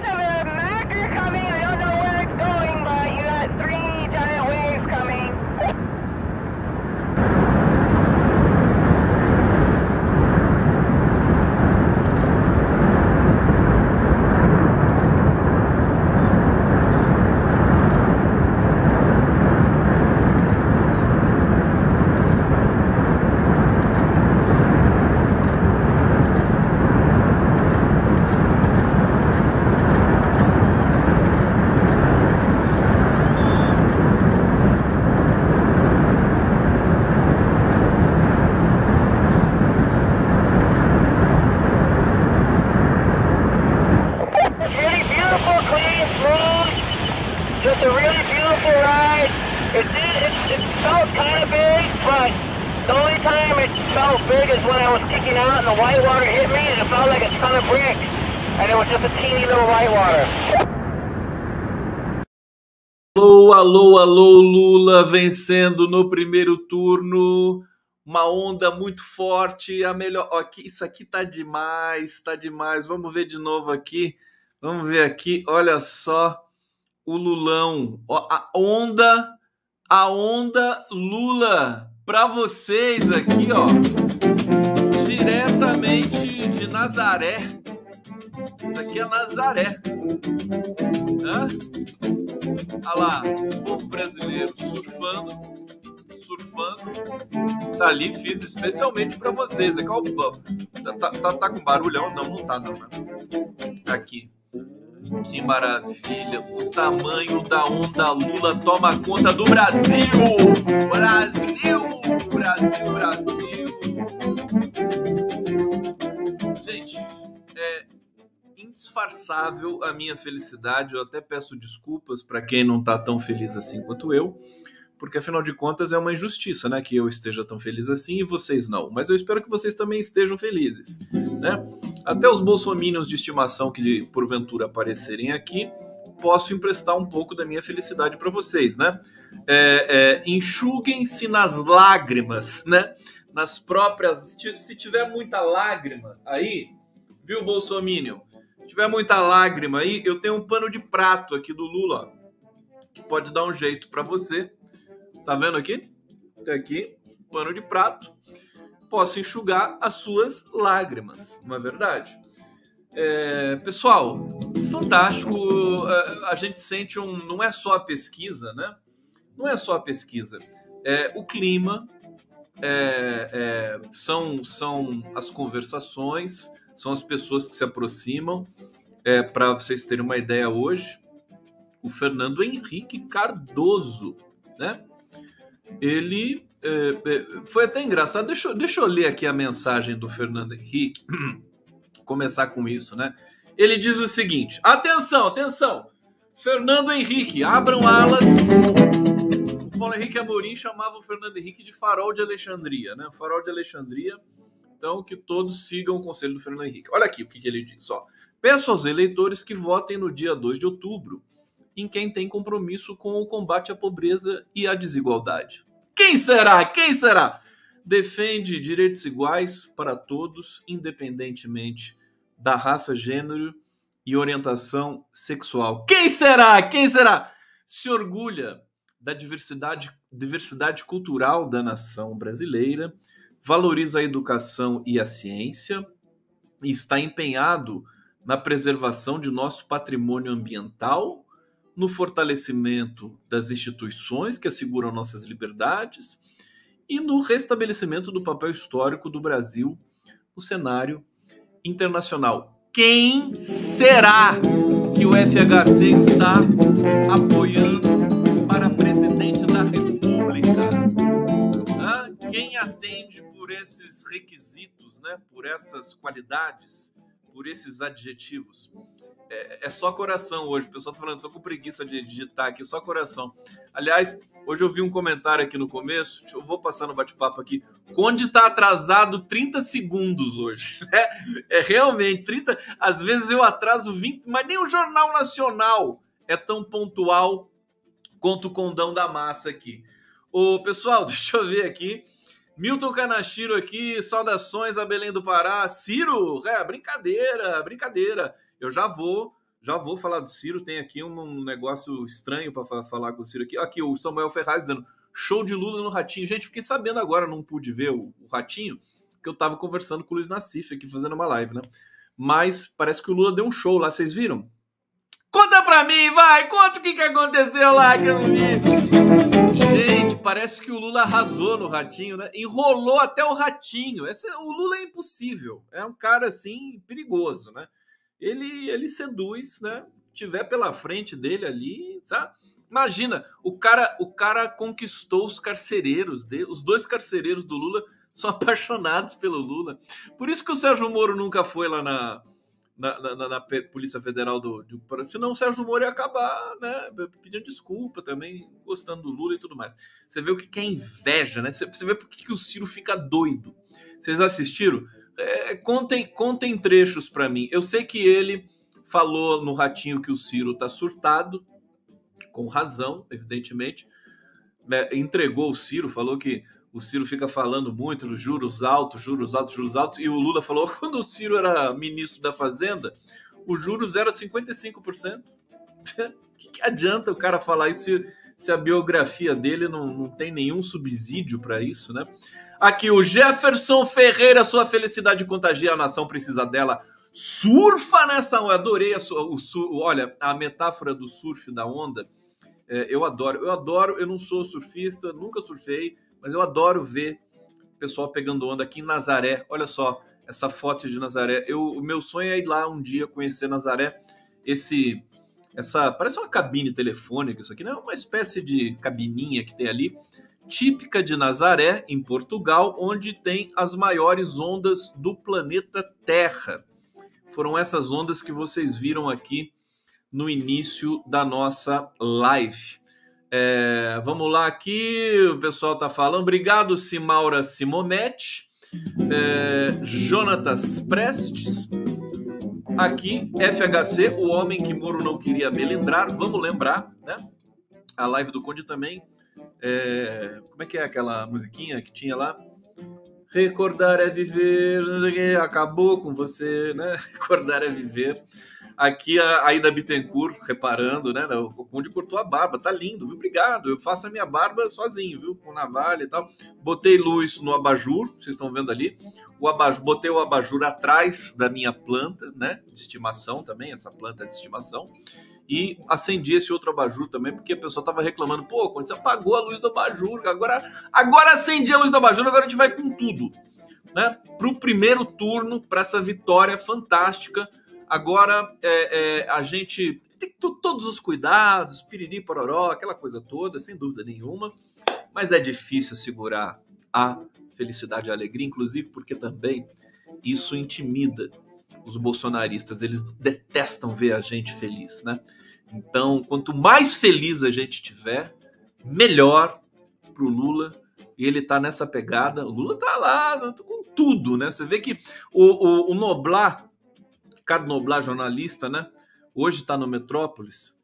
guys have a Macker coming. I don't know where it's going, but you got 3 giant waves coming. Just a really beautiful ride. It felt kind of big, but the only time it felt big is when I was kicking out and the whitewater hit me and it felt like a ton of bricks. And it was just a teeny little whitewater. Alô, alô, alô, Lula vencendo no primeiro turno. Uma onda muito forte, a melhor. Ó, aqui, isso aqui tá demais, tá demais. Vamos ver de novo aqui. Vamos ver aqui, olha só. O Lulão, ó, a onda Lula para vocês aqui, ó, diretamente de Nazaré. Isso aqui é Nazaré. Hã? Olha lá, o povo brasileiro surfando. Tá ali, fiz especialmente para vocês. Aqui, ó, tá com barulhão? Não tá não, né? Aqui. Que maravilha, o tamanho da onda Lula toma conta do Brasil! Brasil! Gente, é indisfarçável a minha felicidade. Eu até peço desculpas para quem não tá tão feliz assim quanto eu, porque afinal de contas é uma injustiça, né, que eu esteja tão feliz assim e vocês não. Mas eu espero que vocês também estejam felizes, né? Até os bolsominions de estimação que porventura aparecerem aqui, posso emprestar um pouco da minha felicidade para vocês, né? Enxuguem-se nas lágrimas, né? Nas próprias... Se tiver muita lágrima aí, viu, bolsominion? Se tiver muita lágrima aí, eu tenho um pano de prato aqui do Lula, ó, que pode dar um jeito para você. Tá vendo aqui? Tá aqui, pano de prato. Posso enxugar as suas lágrimas, não é verdade? Pessoal, fantástico. A gente sente não é só a pesquisa, né? Não é só a pesquisa. O clima, são as conversações, são as pessoas que se aproximam. Para vocês terem uma ideia, hoje, o Fernando Henrique Cardoso, né? Ele foi até engraçado. Deixa eu ler aqui a mensagem do Fernando Henrique. Começar com isso, né? Ele diz o seguinte: atenção, Fernando Henrique, abram alas. O Paulo Henrique Amorim chamava o Fernando Henrique de Farol de Alexandria, né? Farol de Alexandria. Então, que todos sigam o conselho do Fernando Henrique. Olha aqui o que ele diz, ó. Peço aos eleitores que votem no dia 2 de outubro em quem tem compromisso com o combate à pobreza e à desigualdade. Quem será? Defende direitos iguais para todos, independentemente da raça, gênero e orientação sexual. Quem será? Se orgulha da diversidade cultural da nação brasileira, valoriza a educação e a ciência e está empenhado na preservação de nosso patrimônio ambiental, no fortalecimento das instituições que asseguram nossas liberdades e no restabelecimento do papel histórico do Brasil no cenário internacional. Quem será que o FHC está apoiando para presidente da República? Quem atende por esses requisitos, né? Por essas qualidades, por esses adjetivos? É só coração hoje. O pessoal tá falando, tô com preguiça de digitar aqui, só coração. Aliás, hoje eu vi um comentário aqui no começo, eu vou passar no bate-papo aqui. Conde tá atrasado 30 segundos hoje. Realmente, 30. Às vezes eu atraso 20, mas nem o Jornal Nacional é tão pontual quanto o Condão da Massa aqui. Ô, pessoal, deixa eu ver aqui. Milton Kanashiro aqui, saudações a Belém do Pará. Ciro, brincadeira. Eu já vou Já vou falar do Ciro, tem aqui um negócio estranho para falar com o Ciro aqui. Aqui, o Samuel Ferraz dizendo, show de Lula no Ratinho. Gente, fiquei sabendo agora, não pude ver o Ratinho, que eu tava conversando com o Luiz Nassif aqui, fazendo uma live, né? Mas parece que o Lula deu um show lá, vocês viram? Conta pra mim, vai! Conta o que aconteceu lá, que eu não vi. Gente, parece que o Lula arrasou no Ratinho, né? Enrolou até o Ratinho. O Lula é impossível. É um cara, assim, perigoso, né? Ele seduz, né? Tiver pela frente dele ali, sabe? Imagina, o cara conquistou os carcereiros dele. Os 2 carcereiros do Lula são apaixonados pelo Lula. Por isso que o Sérgio Moro nunca foi lá na Polícia Federal senão o Sérgio Moro ia acabar, né, pedindo desculpa também, gostando do Lula e tudo mais. Você vê o que é inveja, né? Você vê por que o Ciro fica doido. Vocês assistiram? Contem trechos para mim. Eu sei que ele falou no Ratinho que o Ciro tá surtado, com razão, evidentemente, né? Entregou o Ciro, falou que o Ciro fica falando muito dos juros altos, e o Lula falou que quando o Ciro era ministro da Fazenda, os juros eram 55%. O que adianta o cara falar isso se a biografia dele não tem nenhum subsídio para isso, né? Aqui, o Jefferson Ferreira, sua felicidade contagia, a nação precisa dela. Surfa nessa onda. Adorei olha, a metáfora do surf da onda. Eu adoro, eu não sou surfista, nunca surfei, mas eu adoro ver o pessoal pegando onda aqui em Nazaré. Olha só, essa foto de Nazaré. O meu sonho é ir lá um dia conhecer Nazaré. Parece uma cabine telefônica isso aqui, né? Uma espécie de cabininha que tem ali, típica de Nazaré, em Portugal, onde tem as maiores ondas do planeta Terra. Foram essas ondas que vocês viram aqui no início da nossa live. Vamos lá aqui, o pessoal tá falando. Obrigado, Simaura Simonetti. Jonatas Prestes. Aqui, FHC, o homem que Moro não queria melindrar. Vamos lembrar, né? A live do Conde também. Como é que é aquela musiquinha que tinha lá? Recordar é viver, acabou com você, né? Recordar é viver. Aqui a Aida Bittencourt reparando, né? O Conde cortou a barba, tá lindo, viu? Obrigado. Eu faço a minha barba sozinho, viu? Com navalha e tal. Botei luz no abajur, vocês estão vendo ali. Botei o abajur atrás da minha planta, né? De estimação também, essa planta de estimação. E acendi esse outro abajur também, porque a pessoa tava reclamando, pô, quando você apagou a luz do abajur, agora acendi a luz do abajur, agora a gente vai com tudo, né? Pro primeiro turno, para essa vitória fantástica. Agora a gente tem todos os cuidados, piriri, pororó, aquela coisa toda, sem dúvida nenhuma, mas é difícil segurar a felicidade e a alegria, inclusive porque também isso intimida os bolsonaristas, eles detestam ver a gente feliz, né? Então, quanto mais feliz a gente tiver, melhor pro Lula, e ele tá nessa pegada. O Lula tá lá com tudo, né? Você vê que o Noblar, Ricardo Noblar, jornalista, né? Hoje está no Metrópolis,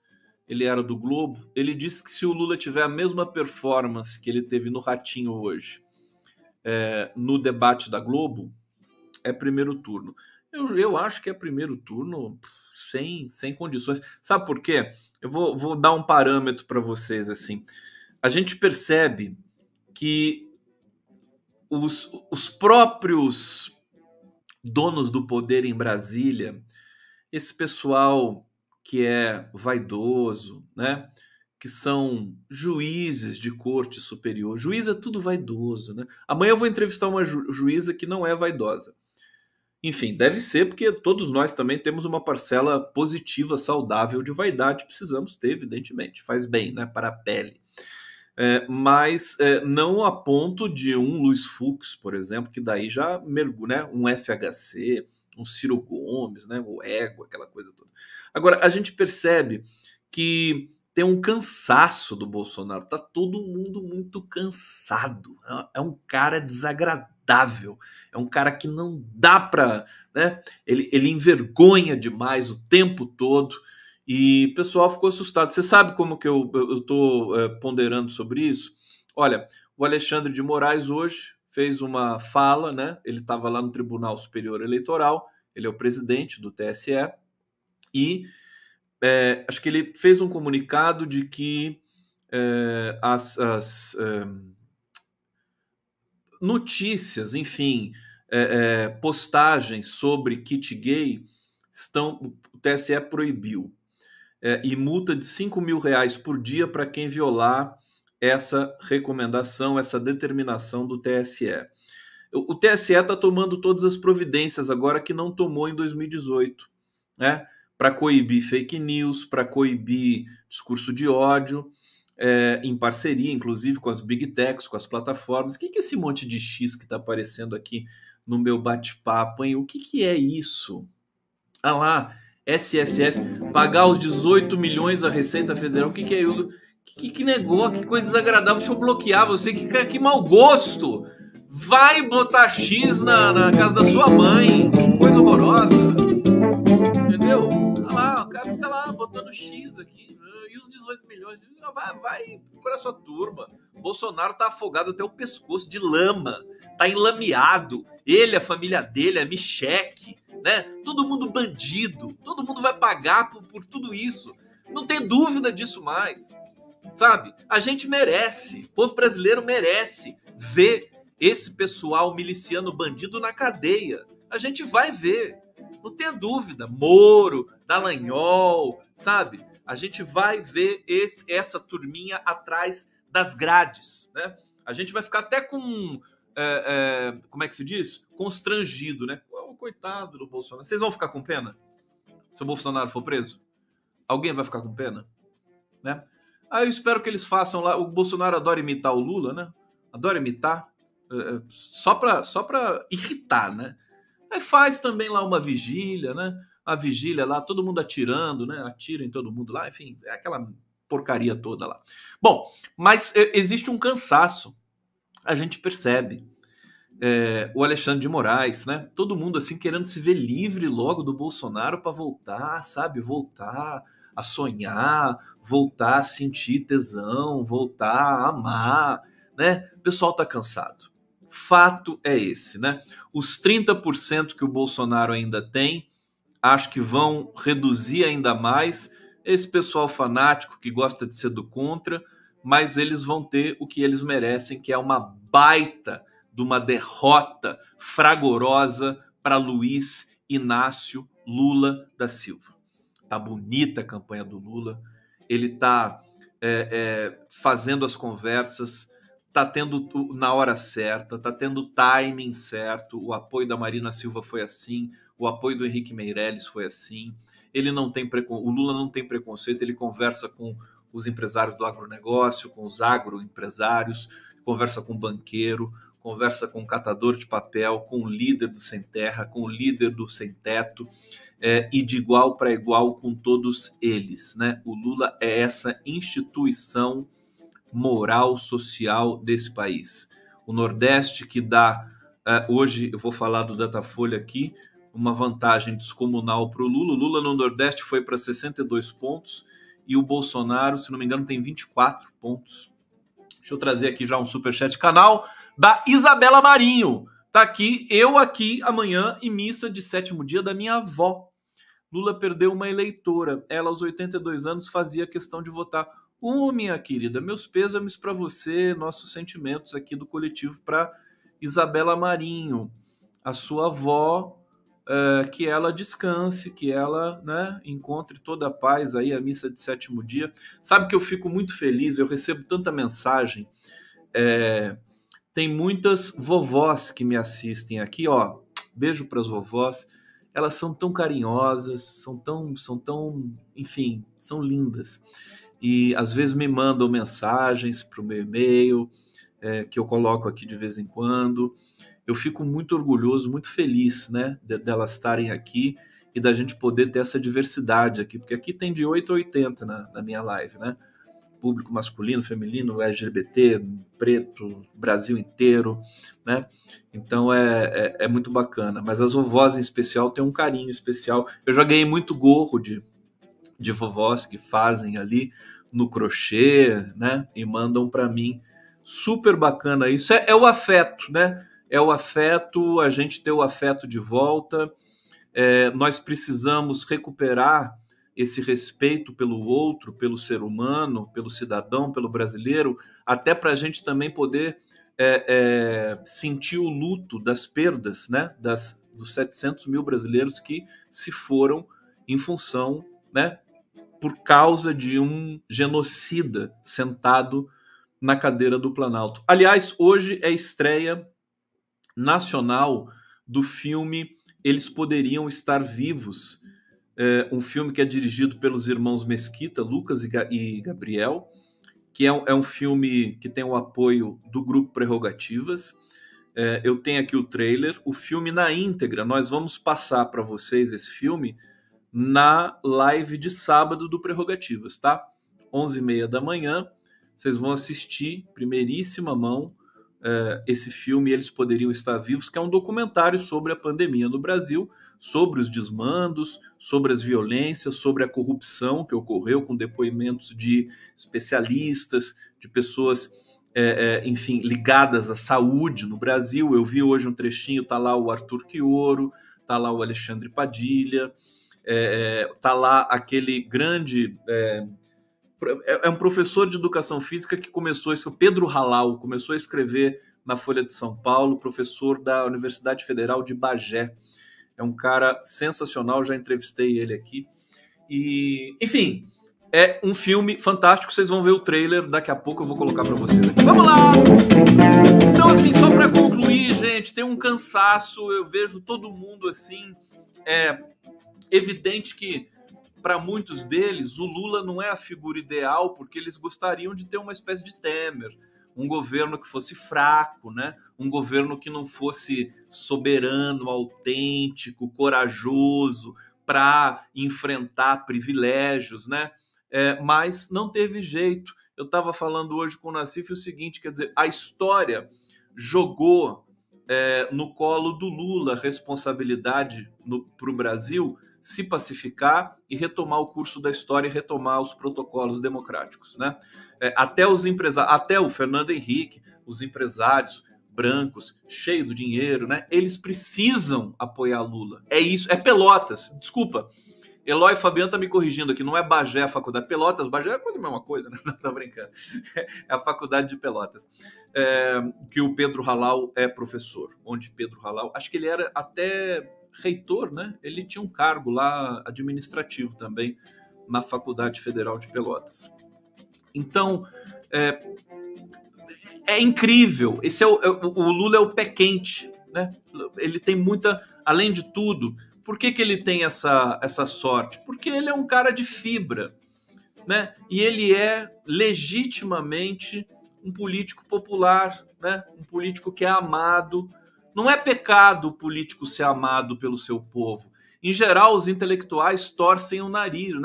ele era do Globo, ele disse que se o Lula tiver a mesma performance que ele teve no Ratinho hoje, no debate da Globo, é primeiro turno. Eu acho que é primeiro turno sem condições. Sabe por quê? Eu vou dar um parâmetro para vocês assim. A gente percebe que os próprios donos do poder em Brasília, esse pessoal que é vaidoso, né? Que são juízes de corte superior. Juiz é tudo vaidoso, né? Amanhã eu vou entrevistar uma juíza que não é vaidosa. Enfim, deve ser, porque todos nós também temos uma parcela positiva, saudável de vaidade. Precisamos ter, evidentemente. Faz bem, né? Para a pele. Mas não a ponto de um Luiz Fux, por exemplo, que daí já mergulha, né? Um FHC, um Ciro Gomes, né? O ego, aquela coisa toda. Agora, a gente percebe que tem um cansaço do Bolsonaro. Tá todo mundo muito cansado. É um cara desagradável. É um cara que não dá para, né? Ele envergonha demais o tempo todo. E o pessoal ficou assustado. Você sabe como que eu tô ponderando sobre isso? Olha, o Alexandre de Moraes hoje fez uma fala, né? Ele estava lá no Tribunal Superior Eleitoral, ele é o presidente do TSE, e acho que ele fez um comunicado de que as notícias, enfim, postagens sobre kit gay o TSE proibiu. E multa de R$5 mil por dia para quem violar essa recomendação, essa determinação do TSE. O TSE está tomando todas as providências agora que não tomou em 2018, né? Para coibir fake news, para coibir discurso de ódio, em parceria, inclusive, com as big techs, com as plataformas. O que é esse monte de X que está aparecendo aqui no meu bate-papo, hein? O que é isso? Ah lá, SSS, pagar os 18 milhões à Receita Federal. O que é isso? Que negócio, que coisa desagradável. Deixa eu bloquear você, que mau gosto. Vai botar X na casa da sua mãe. Que coisa horrorosa. Entendeu? Olha lá, o cara fica lá botando X aqui. E os 18 milhões? Vai para sua turma. Bolsonaro tá afogado até o pescoço de lama. Tá enlameado. Ele, a família dele, a Micheque, né? Todo mundo bandido. Todo mundo vai pagar por tudo isso. Não tem dúvida disso mais. Sabe? A gente merece. O povo brasileiro merece ver esse pessoal miliciano bandido na cadeia. A gente vai ver. Não tenha dúvida. Moro, Dallagnol, sabe? A gente vai ver essa turminha atrás das grades, né? A gente vai ficar até com... como é que se diz? Constrangido, né? Coitado do Bolsonaro. Vocês vão ficar com pena? Se o Bolsonaro for preso? Alguém vai ficar com pena? Né? Eu espero que eles façam lá... O Bolsonaro adora imitar o Lula, né? Adora imitar. Só pra irritar, né? Aí faz também lá uma vigília, né? A vigília lá, todo mundo atirando, né? Atira em todo mundo lá, enfim, é aquela porcaria toda lá. Bom, mas existe um cansaço, a gente percebe. O Alexandre de Moraes, né? Todo mundo assim querendo se ver livre logo do Bolsonaro para voltar, sabe? Voltar a sonhar, voltar a sentir tesão, voltar a amar, né? O pessoal tá cansado. Fato é esse, né? Os 30% que o Bolsonaro ainda tem, acho que vão reduzir ainda mais. Esse pessoal fanático que gosta de ser do contra, mas eles vão ter o que eles merecem, que é uma baita de uma derrota fragorosa para Luiz Inácio Lula da Silva. Tá bonita a campanha do Lula, ele tá fazendo as conversas, tá tendo na hora certa, tá tendo o timing certo, o apoio da Marina Silva foi assim, o apoio do Henrique Meirelles foi assim, o Lula não tem preconceito, ele conversa com os empresários do agronegócio, com os agroempresários, conversa com o banqueiro, conversa com o catador de papel, com o líder do sem terra, com o líder do sem teto, e de igual para igual com todos eles, né? O Lula é essa instituição moral, social desse país. O Nordeste que dá, hoje eu vou falar do Datafolha aqui, uma vantagem descomunal para o Lula. O Lula no Nordeste foi para 62 pontos e o Bolsonaro, se não me engano, tem 24 pontos. Deixa eu trazer aqui já um superchat, canal da Isabela Marinho. Tá aqui, eu aqui amanhã em missa de 7º dia da minha avó. Lula perdeu uma eleitora. Ela, aos 82 anos, fazia questão de votar. Minha querida, meus pêsames para você, nossos sentimentos aqui do coletivo para Isabela Marinho, a sua avó, que ela descanse, que ela, né, encontre toda a paz aí, a missa de 7º dia. Sabe que eu fico muito feliz, eu recebo tanta mensagem, tem muitas vovós que me assistem aqui, ó, beijo para as vovós, elas são tão carinhosas, são tão, enfim, são lindas. E às vezes me mandam mensagens para o meu e-mail, que eu coloco aqui de vez em quando. Eu fico muito orgulhoso, muito feliz, né, delas estarem aqui e da gente poder ter essa diversidade aqui, porque aqui tem de 8 a 80 na minha live, né? Público masculino, feminino, LGBT, preto, Brasil inteiro, né? Então é muito bacana. Mas as vovós em especial têm um carinho especial. Eu já ganhei muito gorro de vovós que fazem ali no crochê, né? E mandam para mim. Super bacana isso. É o afeto, né? É o afeto, a gente ter o afeto de volta. Nós precisamos recuperar esse respeito pelo outro, pelo ser humano, pelo cidadão, pelo brasileiro, até para a gente também poder sentir o luto das perdas, né, dos 700 mil brasileiros que se foram em função, né, por causa de um genocida sentado na cadeira do Planalto. Aliás, hoje é estreia nacional do filme Eles Poderiam Estar Vivos, um filme que é dirigido pelos irmãos Mesquita, Lucas e Gabriel, que é um filme que tem o apoio do Grupo Prerrogativas. Eu tenho aqui o trailer, o filme na íntegra. Nós vamos passar para vocês esse filme na live de sábado do Prerrogativas, tá? 11h30 da manhã, vocês vão assistir, primeiríssima mão, esse filme Eles Poderiam Estar Vivos, que é um documentário sobre a pandemia no Brasil, sobre os desmandos, sobre as violências, sobre a corrupção que ocorreu, com depoimentos de especialistas, de pessoas, enfim, ligadas à saúde no Brasil. Eu vi hoje um trechinho, tá lá o Arthur Quioro, tá lá o Alexandre Padilha, tá lá aquele grande... É um professor de educação física que começou, Pedro Halal, começou a escrever na Folha de São Paulo, professor da Universidade Federal de Bagé. É um cara sensacional, já entrevistei ele aqui. E, enfim, é um filme fantástico. Vocês vão ver o trailer, daqui a pouco eu vou colocar para vocês aqui. Vamos lá! Então, assim, só para concluir, gente, tem um cansaço, eu vejo todo mundo assim. É evidente que para muitos deles o Lula não é a figura ideal, porque eles gostariam de ter uma espécie de Temer, um governo que fosse fraco, né? Um governo que não fosse soberano, autêntico, corajoso para enfrentar privilégios, né? Mas não teve jeito. Eu estava falando hoje com o Nassif o seguinte, quer dizer, a história jogou no colo do Lula a responsabilidade para o Brasil se pacificar e retomar o curso da história e retomar os protocolos democráticos, né? Até os empresários, até o Fernando Henrique, os empresários brancos, cheios do dinheiro, né? Eles precisam apoiar Lula. É isso, é Pelotas, desculpa. Eloy Fabiano tá me corrigindo aqui, não é Bagé a faculdade. Pelotas, Bagé é quase a mesma coisa, né? Não, tô brincando. É a faculdade de Pelotas, que o Pedro Halal é professor. Onde Pedro Halal, acho que ele era até reitor, né? Ele tinha um cargo lá administrativo também na Faculdade Federal de Pelotas. Então, é incrível. Esse o Lula é o pé quente, né? Ele tem muita, além de tudo. Por que ele tem essa sorte? Porque ele é um cara de fibra, né? E ele é legitimamente um político popular, né? Um político que é amado. Não é pecado o político ser amado pelo seu povo. Em geral, os intelectuais torcem o nariz,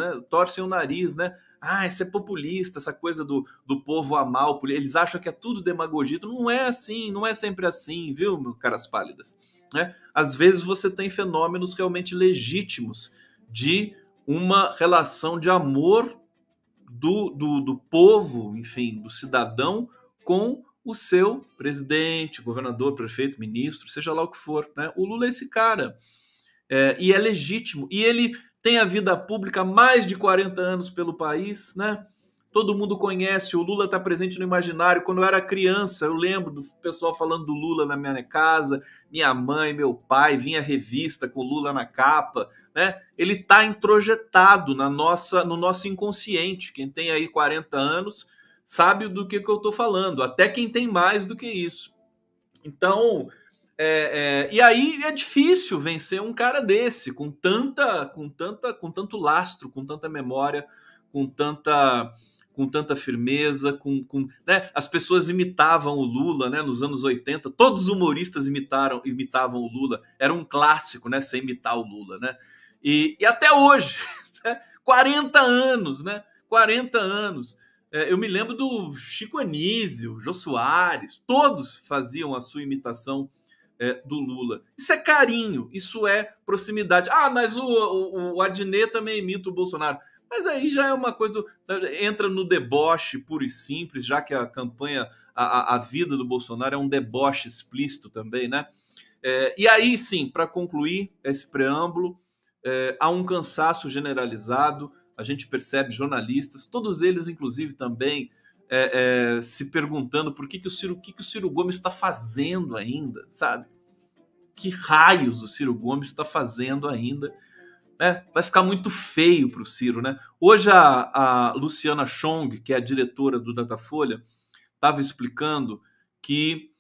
né? Ah, isso é populista, essa coisa do povo amar o político. Eles acham que é tudo demagogia. Não é assim, não é sempre assim, viu, meu caras pálidas? Né? Às vezes você tem fenômenos realmente legítimos de uma relação de amor do povo, enfim, do cidadão com o seu presidente, governador, prefeito, ministro, seja lá o que for, né? O Lula é esse cara, e é legítimo, e ele tem a vida pública há mais de 40 anos pelo país, né? Todo mundo conhece, o Lula está presente no imaginário. Quando eu era criança, eu lembro do pessoal falando do Lula na minha casa, minha mãe, meu pai, vinha revista com o Lula na capa, né? Ele está introjetado no nosso inconsciente. Quem tem aí 40 anos sabe do que eu estou falando, até quem tem mais do que isso. Então, e aí é difícil vencer um cara desse, com tanto lastro, com tanta memória, com tanta firmeza, né? As pessoas imitavam o Lula, né? Nos anos 80, todos os humoristas imitavam o Lula, era um clássico, né? Você imitar o Lula, né? E até hoje, né? 40 anos, né? 40 anos. Eu me lembro do Chico Anísio, Jô Soares, todos faziam a sua imitação do Lula. Isso é carinho, isso é proximidade. Ah, mas o Adnet também imita o Bolsonaro. Mas aí já é uma coisa, entra no deboche puro e simples, já que a campanha, a vida do Bolsonaro é um deboche explícito também, né? E aí, sim, para concluir esse preâmbulo, há um cansaço generalizado, a gente percebe jornalistas, todos eles, inclusive, também se perguntando por que o Ciro Gomes está fazendo ainda, sabe? Que raios o Ciro Gomes está fazendo ainda? Né? Vai ficar muito feio para o Ciro, né? Hoje a Luciana Chong, que é a diretora do Datafolha, estava explicando que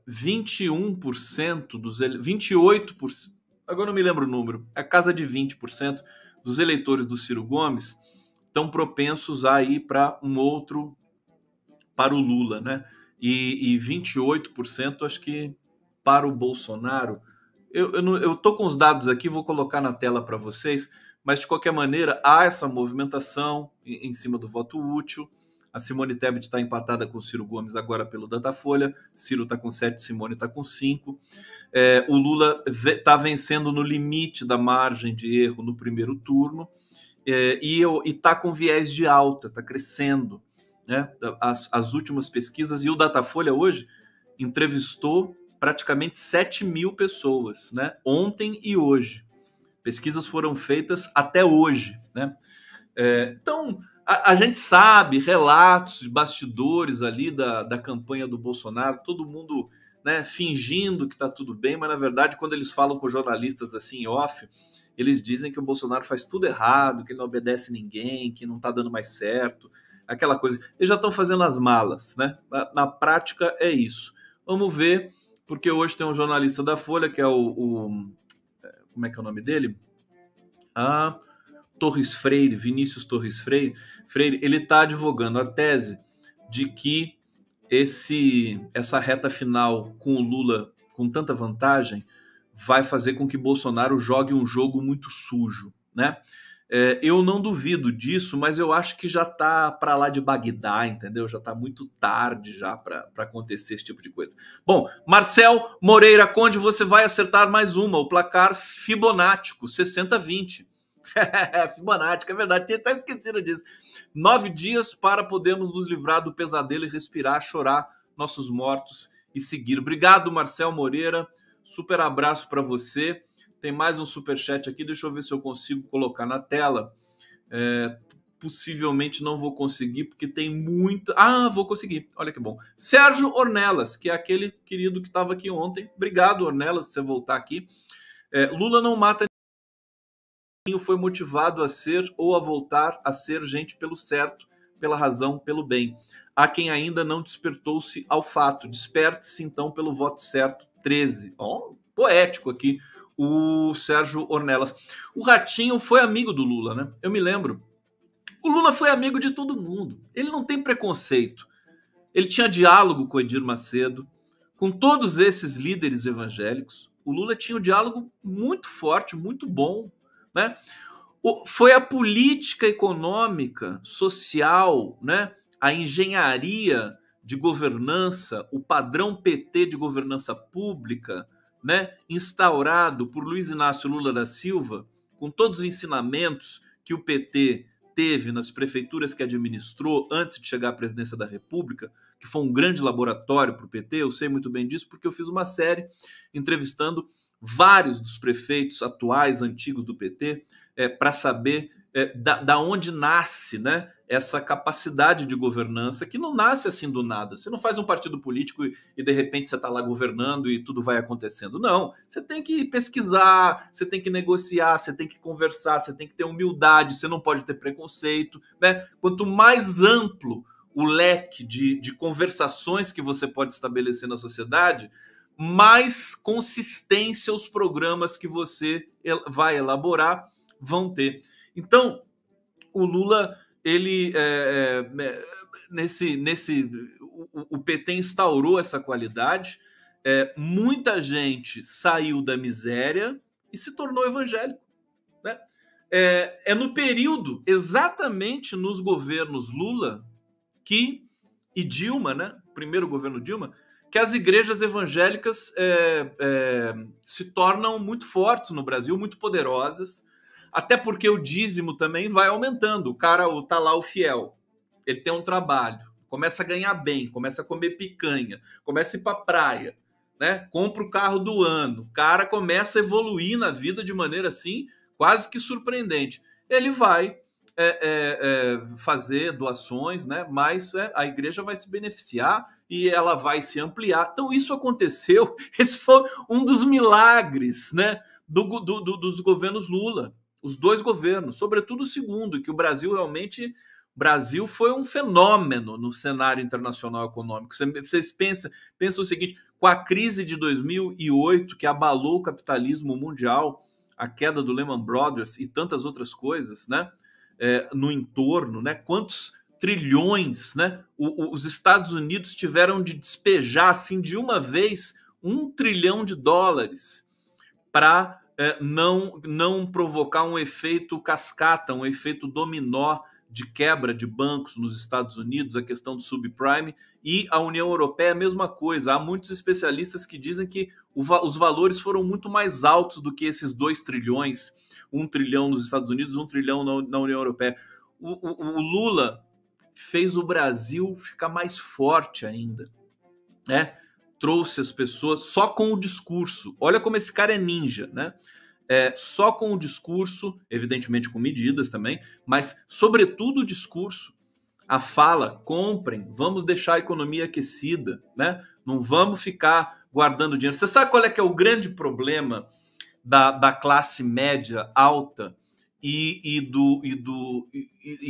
21% 28%, agora não me lembro o número, é a casa de 20% dos eleitores do Ciro Gomes estão propensos a ir para o Lula, né? E 28% acho que para o Bolsonaro. Eu tô com os dados aqui, vou colocar na tela para vocês, mas de qualquer maneira há essa movimentação em cima do voto útil. A Simone Tebet está empatada com o Ciro Gomes agora pelo Datafolha. Ciro está com 7, Simone está com 5. O Lula está vencendo no limite da margem de erro no primeiro turno e está com viés de alta, está crescendo, né? As últimas pesquisas, e o Datafolha hoje entrevistou praticamente 7 mil pessoas, né? Ontem e hoje. Pesquisas foram feitas até hoje, né? Então, a gente sabe relatos de bastidores ali da campanha do Bolsonaro, todo mundo, né, fingindo que está tudo bem, mas na verdade, quando eles falam com jornalistas assim em off, eles dizem que o Bolsonaro faz tudo errado, que ele não obedece ninguém, que não está dando mais certo, aquela coisa. Eles já estão fazendo as malas, né? Na prática é isso. Vamos ver, porque hoje tem um jornalista da Folha, que é como é que é o nome dele? Torres Freire, Vinícius Torres Freire, ele está advogando a tese de que essa reta final com o Lula com tanta vantagem vai fazer com que Bolsonaro jogue um jogo muito sujo, né? Eu não duvido disso, mas eu acho que já está para lá de Bagdá, entendeu? Já está muito tarde já para acontecer esse tipo de coisa. Bom, Marcel Moreira Conde, você vai acertar mais uma, o placar fibonático, 60-20. Fibonacci, é verdade, tinha até esquecido disso. 9 dias para podermos nos livrar do pesadelo e respirar, chorar nossos mortos e seguir. Obrigado, Marcel Moreira. Super abraço para você. Tem mais um superchat aqui, deixa eu ver se eu consigo colocar na tela. Possivelmente não vou conseguir, porque tem muita... vou conseguir, olha que bom. Sérgio Ornelas, que é aquele querido que estava aqui ontem. Obrigado, Ornelas, se você voltar aqui. Lula não mata ninguém, foi motivado a ser ou a voltar a ser gente pelo certo, pela razão, pelo bem. Há quem ainda não despertou-se ao fato. Desperte-se então pelo voto certo, 13. Poético aqui, o Sérgio Ornelas. O Ratinho foi amigo do Lula, né? Eu me lembro. O Lula foi amigo de todo mundo. Ele não tem preconceito. Ele tinha diálogo com o Edir Macedo, com todos esses líderes evangélicos. O Lula tinha um diálogo muito forte, muito bom, né? Foi a política econômica, social, né? A engenharia de governança, o padrão PT de governança pública, né? Instaurado por Luiz Inácio Lula da Silva, com todos os ensinamentos que o PT teve nas prefeituras que administrou antes de chegar à presidência da República, que foi um grande laboratório para o PT. Eu sei muito bem disso porque eu fiz uma série entrevistando vários dos prefeitos atuais, antigos do PT, para saber da onde nasce, né, essa capacidade de governança, que não nasce assim do nada. Você não faz um partido político e de repente você está lá governando e tudo vai acontecendo. Não, você tem que pesquisar, você tem que negociar, você tem que conversar, você tem que ter humildade, você não pode ter preconceito, né? Quanto mais amplo o leque de conversações que você pode estabelecer na sociedade, mais consistência os programas que você vai elaborar vão ter. Então, o Lula, ele o PT instaurou essa qualidade. Muita gente saiu da miséria e se tornou evangélico, né? No período, exatamente nos governos Lula e Dilma, né? Primeiro governo Dilma, que as igrejas evangélicas se tornam muito fortes no Brasil, muito poderosas, até porque o dízimo também vai aumentando. O cara tá lá, o fiel, ele tem um trabalho, começa a ganhar bem, começa a comer picanha, começa a ir pra praia, né? Compra o carro do ano, o cara começa a evoluir na vida de maneira assim, quase que surpreendente. ele vai fazer doações, né? Mas a igreja vai se beneficiar e ela vai se ampliar. Então isso aconteceu, esse foi um dos milagres, né, dos governos Lula, os dois governos, sobretudo o segundo, que o Brasil realmente... Brasil foi um fenômeno no cenário internacional econômico. Vocês pensam o seguinte, com a crise de 2008, que abalou o capitalismo mundial, a queda do Lehman Brothers e tantas outras coisas, né? No entorno, né? Quantos trilhões, né? Os Estados Unidos tiveram de despejar, assim, de uma vez, $1 trilhão para não provocar um efeito cascata, um efeito dominó de quebra de bancos nos Estados Unidos, a questão do subprime, e a União Europeia a mesma coisa. Há muitos especialistas que dizem que os valores foram muito mais altos do que esses 2 trilhões, 1 trilhão nos Estados Unidos, 1 trilhão na União Europeia. O Lula fez o Brasil ficar mais forte ainda, né? Trouxe as pessoas só com o discurso. Olha como esse cara é ninja, né? Só com o discurso, evidentemente com medidas também, mas sobretudo o discurso, a fala, comprem, vamos deixar a economia aquecida, né? Não vamos ficar guardando dinheiro. Você sabe qual é que é o grande problema da classe média alta e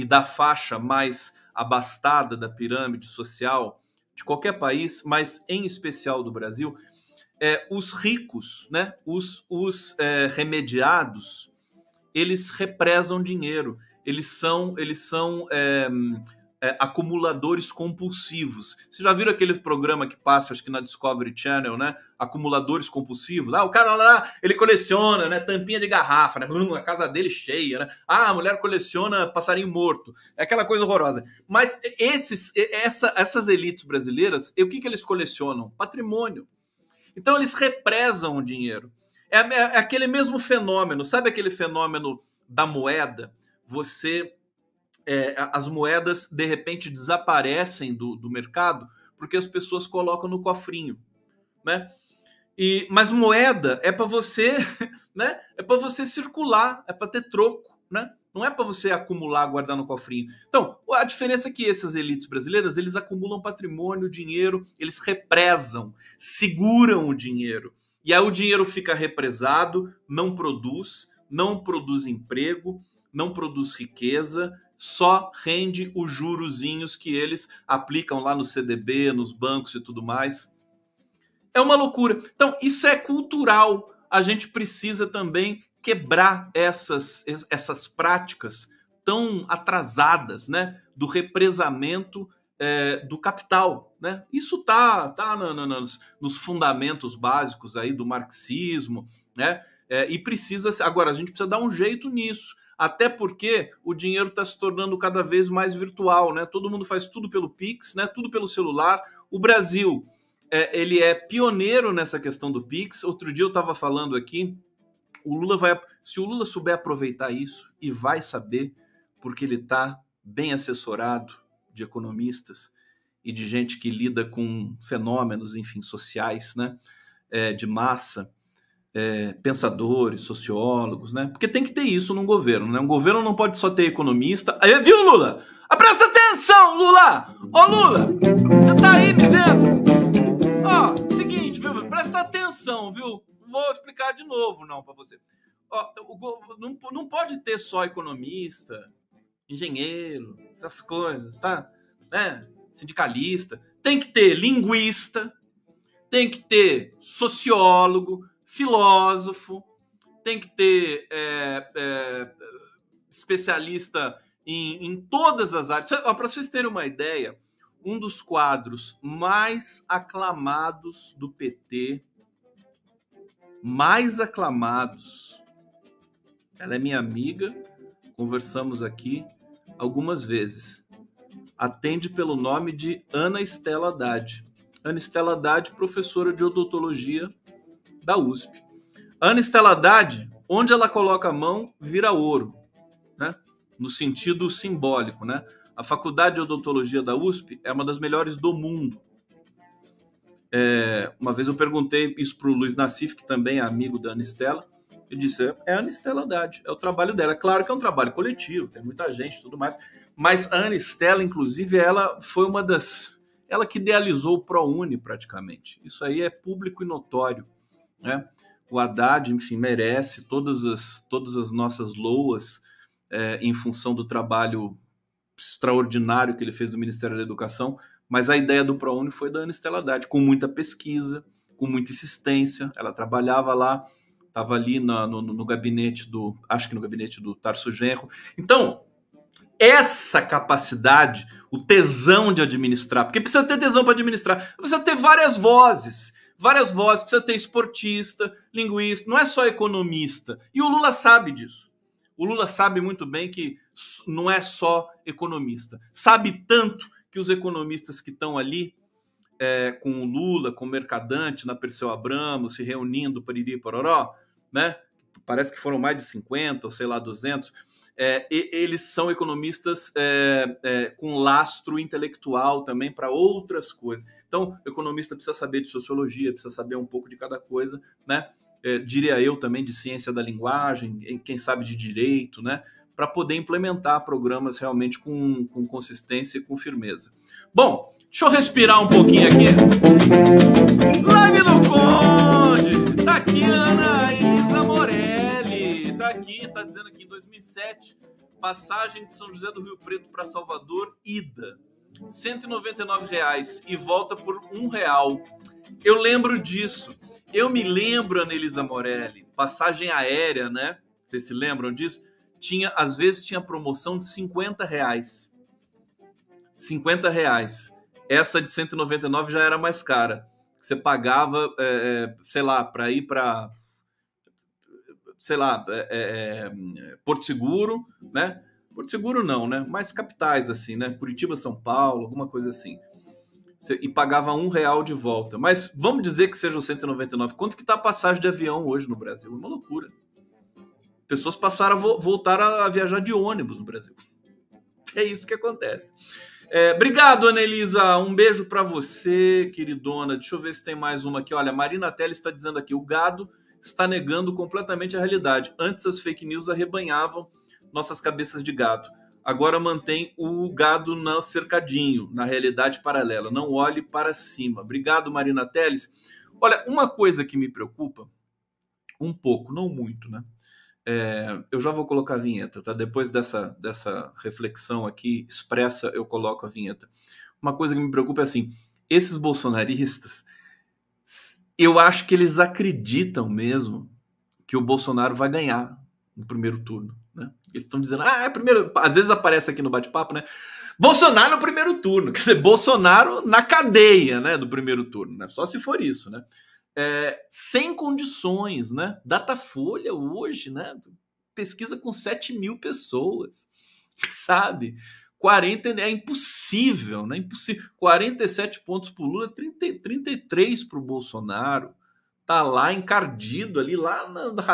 da faixa mais abastada da pirâmide social de qualquer país, mas em especial do Brasil? Os ricos, né, os remediados, eles represam dinheiro, eles são acumuladores compulsivos. Vocês já viram aquele programa que passa, acho que na Discovery Channel, né? Acumuladores compulsivos. O cara lá, ele coleciona, né, tampinha de garrafa, né? A casa dele cheia, né? A mulher coleciona passarinho morto. É aquela coisa horrorosa. Mas essas elites brasileiras, o que eles colecionam? Patrimônio. Então eles represam o dinheiro. É aquele mesmo fenômeno, sabe aquele fenômeno da moeda? As moedas de repente desaparecem do mercado porque as pessoas colocam no cofrinho, né? Mas moeda é para você, né? É para você circular, é para ter troco, né? Não é para você acumular, guardar no cofrinho. Então, a diferença é que essas elites brasileiras, eles acumulam patrimônio, dinheiro, eles represam, seguram o dinheiro. E aí o dinheiro fica represado, não produz emprego, não produz riqueza, só rende os jurozinhos que eles aplicam lá no CDB, nos bancos e tudo mais. É uma loucura. Então, isso é cultural. A gente precisa também quebrar essas práticas tão atrasadas, né, do represamento do capital, né? Isso tá nos fundamentos básicos aí do marxismo, né? E precisa, agora a gente precisa dar um jeito nisso, até porque o dinheiro está se tornando cada vez mais virtual, né? Todo mundo faz tudo pelo Pix, né? Tudo pelo celular. O Brasil ele é pioneiro nessa questão do Pix. Outro dia eu estava falando aqui, se o Lula souber aproveitar isso, e vai saber, porque ele está bem assessorado de economistas e de gente que lida com fenômenos, enfim, sociais, né, de massa, pensadores, sociólogos, né? Porque tem que ter isso num governo, né? Um governo não pode só ter economista. Aí, viu, Lula? Presta atenção, Lula! Ô, Lula, você tá aí me vendo? Ó, seguinte, viu? Presta atenção, viu? Vou explicar de novo, não, para você. Não pode ter só economista, engenheiro, essas coisas, tá? Né? Sindicalista. Tem que ter linguista, tem que ter sociólogo, filósofo, tem que ter especialista em todas as áreas. Para vocês terem uma ideia, um dos quadros mais aclamados do PT, ela é minha amiga, conversamos aqui algumas vezes, atende pelo nome de Ana Estela Haddad. Ana Estela Haddad, professora de odontologia da USP. Ana Estela Haddad, onde ela coloca a mão, vira ouro, né? No sentido simbólico, né? A Faculdade de Odontologia da USP é uma das melhores do mundo. Uma vez eu perguntei isso para o Luiz Nassif, que também é amigo da Ana Estela. Eu disse, é a Anistela Haddad, é o trabalho dela. É claro que é um trabalho coletivo, tem muita gente e tudo mais, mas a Anistela, inclusive, ela foi uma das... Ela que idealizou o ProUni, praticamente. Isso aí é público e notório, né? O Haddad, enfim, merece todas as nossas loas em função do trabalho extraordinário que ele fez no Ministério da Educação, mas a ideia do ProUni foi da Anistela Haddad, com muita pesquisa, com muita insistência. Ela trabalhava lá, estava ali no gabinete do... Acho que no gabinete do Tarso Genro. Então, essa capacidade, o tesão de administrar, porque precisa ter tesão para administrar, precisa ter várias vozes, precisa ter esportista, linguista, não é só economista. E o Lula sabe disso. O Lula sabe muito bem que não é só economista. Sabe tanto que os economistas que estão ali com o Lula, com o Mercadante, na Perseu Abramo, se reunindo, pariri, pororó, né? Parece que foram mais de 50, ou sei lá, 200. Eles são economistas com lastro intelectual também para outras coisas. Então, o economista precisa saber de sociologia, precisa saber um pouco de cada coisa, né? Diria eu também de ciência da linguagem, quem sabe de direito, né? Para poder implementar programas realmente com consistência e com firmeza. Bom, deixa eu respirar um pouquinho aqui. Live do Conde! Tá aqui Ana Elisa Morelli. Tá aqui, tá dizendo aqui em 2007, passagem de São José do Rio Preto para Salvador, ida. R$ 199 e volta por R$1. Eu lembro disso. Eu me lembro, Ana Elisa Morelli, passagem aérea, né? Vocês se lembram disso? Às vezes tinha promoção de R$50. R$50. Essa de 199 já era mais cara. Você pagava, sei lá, para ir para, sei lá, Porto Seguro, né? Porto Seguro não, né? Mais capitais assim, né? Curitiba, São Paulo, alguma coisa assim. E pagava R$1 de volta. Mas vamos dizer que seja o 199. Quanto que tá a passagem de avião hoje no Brasil? Uma loucura. Pessoas voltaram a viajar de ônibus no Brasil. É isso que acontece. Obrigado, Ana Elisa. Um beijo para você, queridona. Deixa eu ver se tem mais uma aqui. Olha, a Marina Telles está dizendo aqui, o gado está negando completamente a realidade. Antes as fake news arrebanhavam nossas cabeças de gado. Agora mantém o gado no cercadinho, na realidade paralela. Não olhe para cima. Obrigado, Marina Telles. Olha, uma coisa que me preocupa, um pouco, não muito, né? Eu já vou colocar a vinheta, tá? Depois dessa reflexão aqui expressa, eu coloco a vinheta. Uma coisa que me preocupa é assim, esses bolsonaristas, eu acho que eles acreditam mesmo que o Bolsonaro vai ganhar no primeiro turno, né? Eles estão dizendo, primeiro, às vezes aparece aqui no bate-papo, né? Bolsonaro no primeiro turno, quer dizer, Bolsonaro na cadeia, né, do primeiro turno, né? Só se for isso, né? Sem condições, né? Datafolha hoje, né? Pesquisa com 7 mil pessoas, sabe? 40 é impossível, né? Impossível. 47 pontos para o Lula, 33 para o Bolsonaro. Tá lá encardido ali,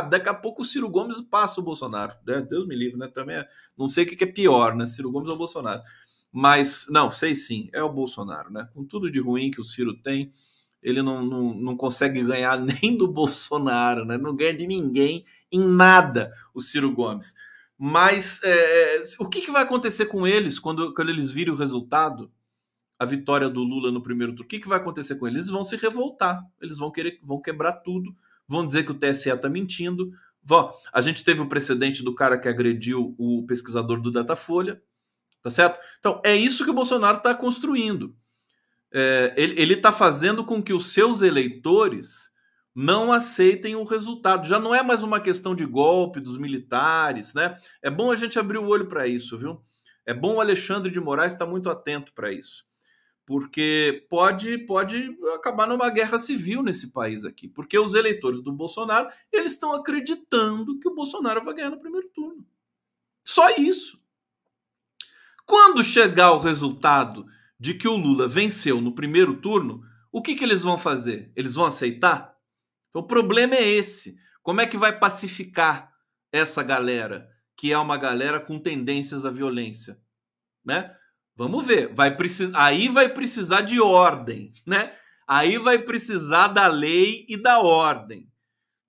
daqui a pouco o Ciro Gomes passa o Bolsonaro. Deus me livre, né? Também não sei o que é pior, né? Ciro Gomes ou Bolsonaro. Mas, não, sei sim, é o Bolsonaro, né? Com tudo de ruim que o Ciro tem, ele não consegue ganhar nem do Bolsonaro, né? Não ganha de ninguém em nada o Ciro Gomes. Mas o que vai acontecer com eles quando eles virem o resultado, a vitória do Lula no primeiro turno? O que vai acontecer com eles? Eles vão se revoltar, eles vão quebrar tudo, vão dizer que o TSE está mentindo. A gente teve o precedente do cara que agrediu o pesquisador do Datafolha, tá certo? Então, é isso que o Bolsonaro está construindo. Ele está fazendo com que os seus eleitores não aceitem o resultado. Já não é mais uma questão de golpe dos militares, né? É bom a gente abrir o olho para isso, viu? É bom o Alexandre de Moraes estar muito atento para isso, porque pode acabar numa guerra civil nesse país aqui, porque os eleitores do Bolsonaro, eles estão acreditando que o Bolsonaro vai ganhar no primeiro turno. Só isso. Quando chegar o resultado de que o Lula venceu no primeiro turno, o que eles vão fazer? Eles vão aceitar? Então o problema é esse. Como é que vai pacificar essa galera, que é uma galera com tendências à violência, né? Vamos ver. Aí vai precisar de ordem, né? Aí vai precisar da lei e da ordem.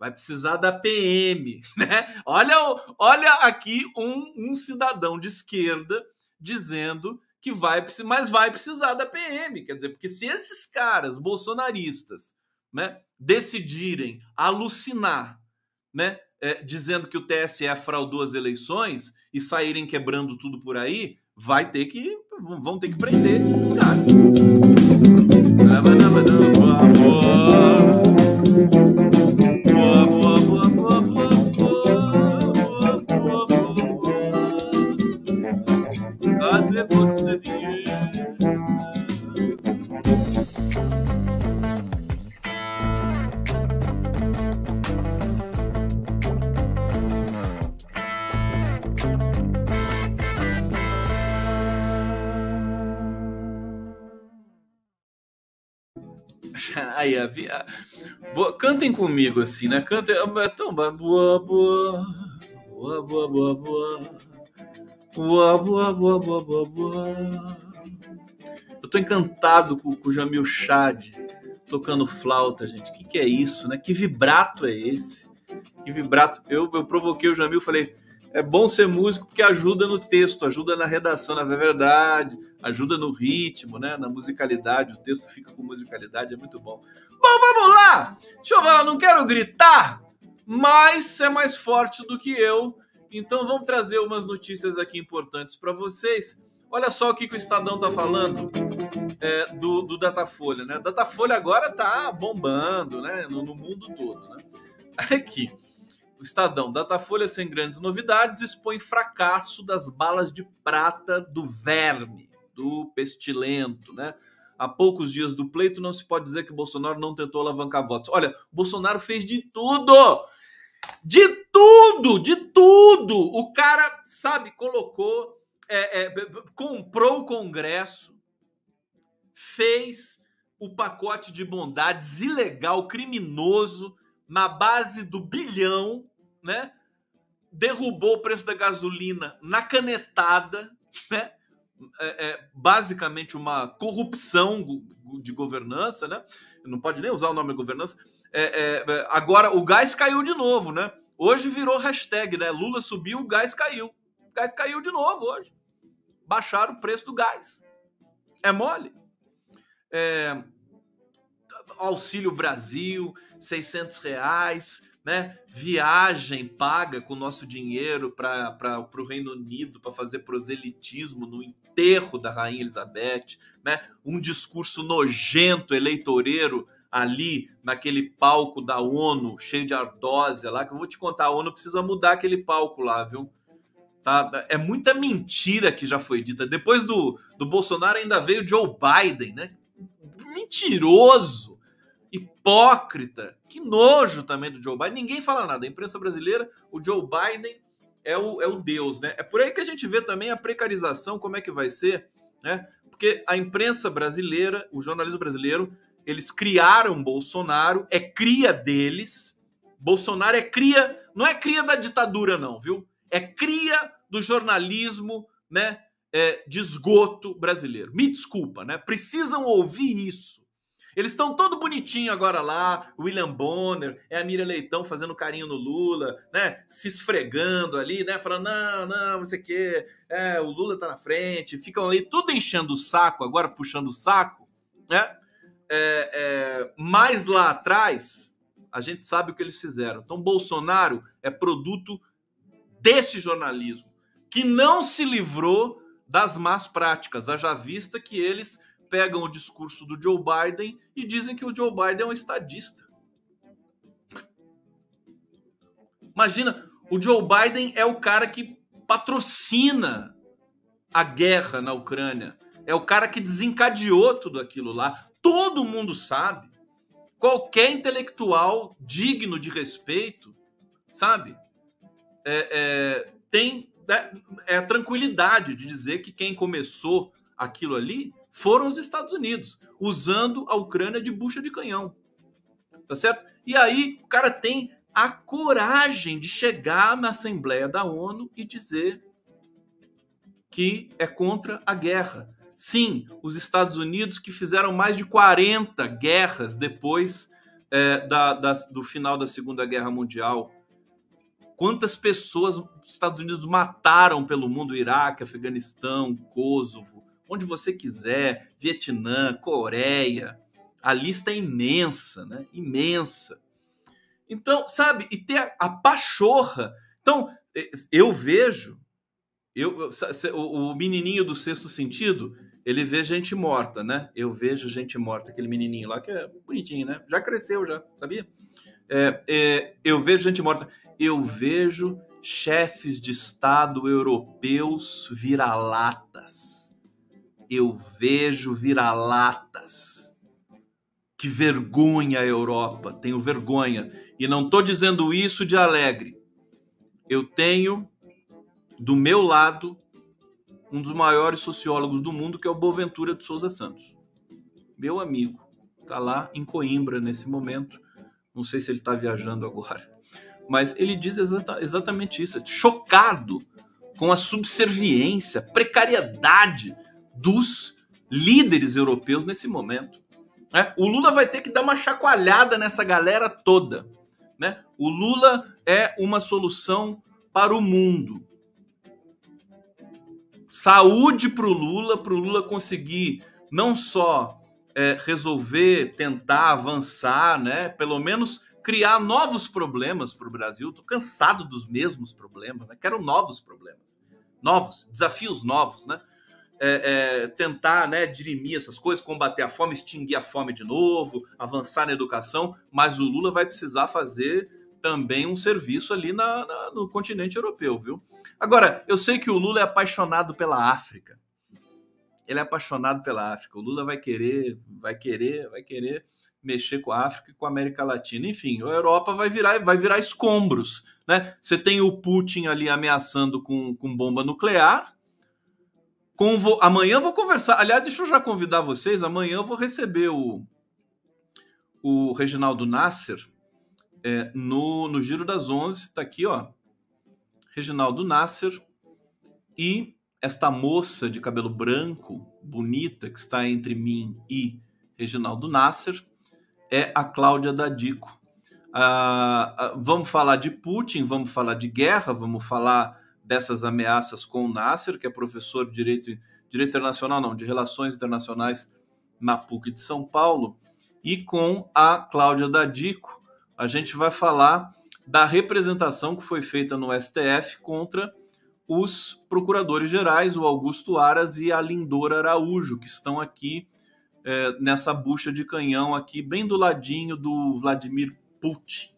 vai precisar da PM, né? Olha aqui um cidadão de esquerda dizendo que vai precisar da PM, quer dizer, porque se esses caras bolsonaristas, né, decidirem alucinar, né, dizendo que o TSE fraudou as eleições e saírem quebrando tudo por aí, vão ter que prender esses caras. Cadê você, dinheiro? Aí, cantem comigo assim, né? Cantem. Então, boa, boa, boa, boa, boa, boa, boa, boa, boa, boa, boa, boa. Eu tô encantado com o Jamil Chad tocando flauta, gente. Que é isso, né? Que vibrato é esse? Que vibrato. Eu provoquei o Jamil, falei, é bom ser músico porque ajuda no texto, ajuda na redação, na verdade, ajuda no ritmo, né? Na musicalidade, o texto fica com musicalidade, é muito bom. Bom, vamos lá! Deixa eu falar, não quero gritar, mas é mais forte do que eu, então vamos trazer umas notícias aqui importantes para vocês. Olha só o que o Estadão tá falando do Datafolha, né? Datafolha agora tá bombando, né? No mundo todo, né? Aqui. O Estadão, Datafolha sem grandes novidades, expõe fracasso das balas de prata do verme, do pestilento, né? Há poucos dias do pleito, não se pode dizer que Bolsonaro não tentou alavancar votos. Olha, Bolsonaro fez de tudo! De tudo! De tudo! O cara, sabe, colocou, comprou o Congresso, fez o pacote de bondades ilegal, criminoso, na base do bilhão, né? Derrubou o preço da gasolina na canetada, né? Basicamente uma corrupção de governança, né? Não pode nem usar o nome de governança. Agora o gás caiu de novo, né? Hoje virou hashtag, né? Lula subiu, o gás caiu. O gás caiu de novo hoje. Baixaram o preço do gás. É mole? Auxílio Brasil, R$600, né? Viagem paga com o nosso dinheiro para o Reino Unido para fazer proselitismo no enterro da Rainha Elizabeth, né? Um discurso nojento, eleitoreiro ali naquele palco da ONU, cheio de ardósia lá, que eu vou te contar, a ONU precisa mudar aquele palco lá, viu? Tá? É muita mentira que já foi dita. Depois do Bolsonaro ainda veio Joe Biden, né? Mentiroso, hipócrita, que nojo também do Joe Biden. Ninguém fala nada. A imprensa brasileira, o Joe Biden é o Deus, né? É por aí que a gente vê também a precarização, como é que vai ser, né? Porque a imprensa brasileira, o jornalismo brasileiro, eles criaram Bolsonaro, é cria deles. Bolsonaro é cria, não é cria da ditadura não, viu? É cria do jornalismo, né? De esgoto brasileiro. Me desculpa, né? Precisam ouvir isso. Eles estão todo bonitinho agora lá, William Bonner, a Miriam Leitão fazendo carinho no Lula, né? Se esfregando ali, né? Falando, não, você quer, o Lula tá na frente, ficam ali tudo enchendo o saco, agora puxando o saco, né? Mas lá atrás, a gente sabe o que eles fizeram. Então, Bolsonaro é produto desse jornalismo, que não se livrou das más práticas, haja vista que eles pegam o discurso do Joe Biden e dizem que o Joe Biden é um estadista. Imagina, o Joe Biden é o cara que patrocina a guerra na Ucrânia, é o cara que desencadeou tudo aquilo lá. Todo mundo sabe, qualquer intelectual digno de respeito, sabe, tem tranquilidade de dizer que quem começou aquilo ali foram os Estados Unidos, usando a Ucrânia de bucha de canhão, tá certo? E aí o cara tem a coragem de chegar na Assembleia da ONU e dizer que é contra a guerra. Sim, os Estados Unidos, que fizeram mais de 40 guerras depois do final da Segunda Guerra Mundial. Quantas pessoas os Estados Unidos mataram pelo mundo, Iraque, Afeganistão, Kosovo, onde você quiser, Vietnã, Coreia, a lista é imensa, né? Imensa. Então, sabe, e ter a pachorra. Então, eu vejo, o menininho do Sexto Sentido, ele vê gente morta, né? Eu vejo gente morta, aquele menininho lá que é bonitinho, né? Já cresceu, já, sabia? Eu vejo gente morta. Eu vejo chefes de Estado europeus vira-latas. Eu vejo vira-latas. Que vergonha a Europa, tenho vergonha. E não estou dizendo isso de alegre. Eu tenho, do meu lado, um dos maiores sociólogos do mundo, que é o Boaventura de Souza Santos. Meu amigo, está lá em Coimbra nesse momento. Não sei se ele está viajando agora. Mas ele diz exatamente isso. Chocado com a subserviência, precariedade dos líderes europeus nesse momento. O Lula vai ter que dar uma chacoalhada nessa galera toda. Né? O Lula é uma solução para o mundo. Saúde para o Lula conseguir não só resolver, tentar avançar, né? Pelo menos criar novos problemas para o Brasil. Estou cansado dos mesmos problemas, né? Quero novos problemas, novos, desafios novos, né? Tentar, né, dirimir essas coisas, combater a fome, extinguir a fome de novo, avançar na educação, mas o Lula vai precisar fazer também um serviço ali no continente europeu, viu? Agora, eu sei que o Lula é apaixonado pela África. Ele é apaixonado pela África. O Lula vai querer mexer com a África e com a América Latina. Enfim, a Europa vai virar escombros, né? Você tem o Putin ali ameaçando com bomba nuclear. Amanhã eu vou conversar. Aliás, deixa eu já convidar vocês. Amanhã eu vou receber o Reginaldo Nasser no Giro das 11. Está aqui, ó. Reginaldo Nasser e esta moça de cabelo branco, bonita, que está entre mim e Reginaldo Nasser, é a Cláudia Dadico. Vamos falar de Putin, vamos falar de guerra, vamos falar dessas ameaças com o Nasser, que é professor de Direito Internacional, não, de Relações Internacionais na PUC de São Paulo, e com a Cláudia Dadico a gente vai falar da representação que foi feita no STF contra os procuradores gerais, o Augusto Aras e a Lindora Araújo, que estão aqui nessa bucha de canhão aqui, bem do ladinho do Vladimir Putin.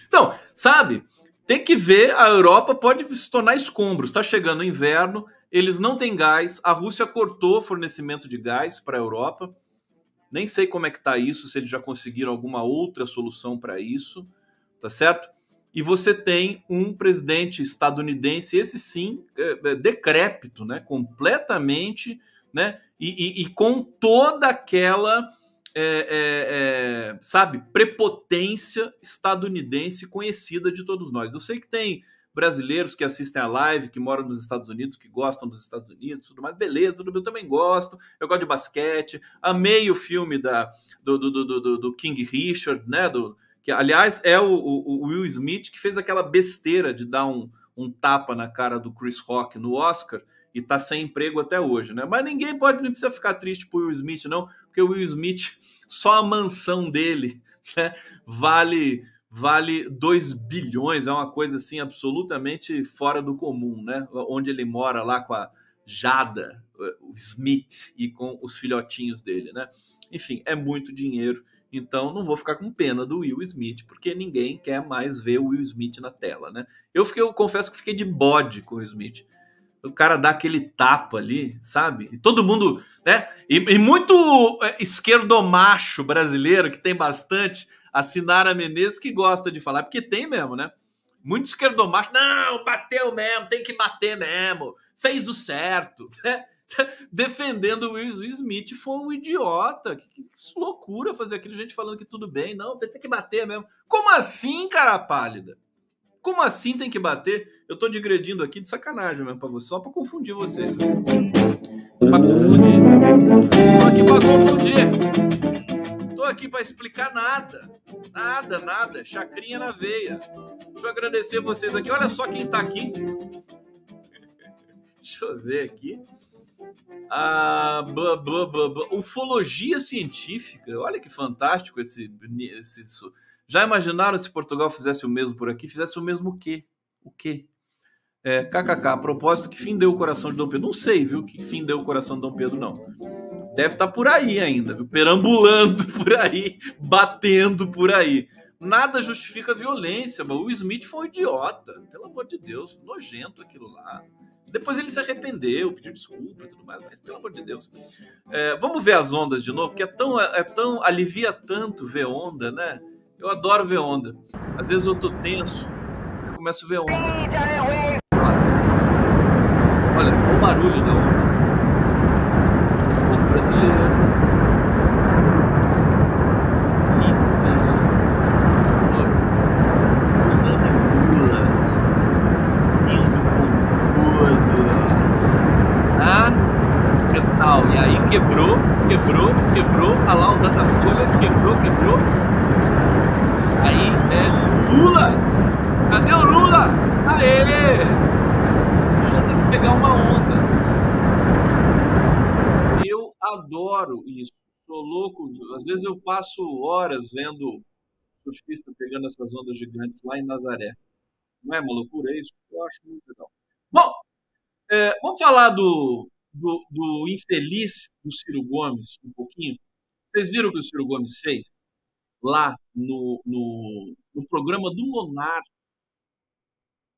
Então, sabe, tem que ver, a Europa pode se tornar escombros. Está chegando o inverno, eles não têm gás, a Rússia cortou o fornecimento de gás para a Europa. Nem sei como é que está isso, se eles já conseguiram alguma outra solução para isso, tá certo? E você tem um presidente estadunidense, esse sim, decrépito, né? Completamente, né? E com toda aquela, sabe, prepotência estadunidense conhecida de todos nós. Eu sei que tem brasileiros que assistem a live, que moram nos Estados Unidos, que gostam dos Estados Unidos, tudo mais, beleza, eu também gosto, eu gosto de basquete, amei o filme do King Richard, né, que aliás é o Will Smith que fez aquela besteira de dar um tapa na cara do Chris Rock no Oscar e tá sem emprego até hoje, né, mas não precisa ficar triste por Will Smith não, porque o Will Smith, só a mansão dele, né, vale 2 bilhões, é uma coisa assim absolutamente fora do comum, né? Onde ele mora lá com a Jada, o Smith, e com os filhotinhos dele, né? Enfim, é muito dinheiro, então não vou ficar com pena do Will Smith, porque ninguém quer mais ver o Will Smith na tela, né? Eu confesso que fiquei de bode com o Will Smith. O cara dá aquele tapa ali, sabe? E todo mundo, né? E muito esquerdomacho brasileiro, que tem bastante, a Sinara Menezes, que gosta de falar, porque tem mesmo, né? Muito esquerdomacho, não, bateu mesmo, tem que bater mesmo, fez o certo, né? Defendendo o Will Smith, foi um idiota, que loucura fazer aquilo, gente falando que tudo bem, não, tem que bater mesmo. Como assim, cara pálida? Como assim tem que bater? Eu tô digredindo aqui de sacanagem mesmo pra você, só pra confundir vocês. Pra confundir. Tô aqui pra confundir. Tô aqui para explicar nada. Nada. Chacrinha na veia. Deixa eu agradecer vocês aqui. Olha só quem tá aqui. Deixa eu ver aqui. Ufologia científica. Olha que fantástico esse. Já imaginaram se Portugal fizesse o mesmo por aqui? Fizesse o mesmo o quê? O quê? KKK, a propósito, que fim deu o coração de Dom Pedro? Não sei, viu? Que fim deu o coração de Dom Pedro, não. Deve estar por aí ainda, viu? Perambulando por aí, batendo por aí. Nada justifica a violência, mas o Smith foi um idiota. Pelo amor de Deus, nojento aquilo lá. Depois ele se arrependeu, pediu desculpa e tudo mais, mas pelo amor de Deus. Vamos ver as ondas de novo, que é tão alivia tanto ver onda, né? Eu adoro ver onda. Às vezes eu tô tenso, eu começo a ver onda. Olha o barulho da onda. O brasileiro. Isso. Olha. Fernando Lula. Indo com tudo. Ah, que tal? E aí quebrou. A lá o Datafolha quebrou. Aí Lula. Cadê o Lula? Aê! Tem que pegar uma onda. Eu adoro isso. Sou louco. Às vezes eu passo horas vendo surfista pegando essas ondas gigantes lá em Nazaré. Não é uma loucura isso? Eu acho muito legal. Bom, vamos falar do infeliz do Ciro Gomes um pouquinho. Vocês viram o que o Ciro Gomes fez lá no programa do Monarca?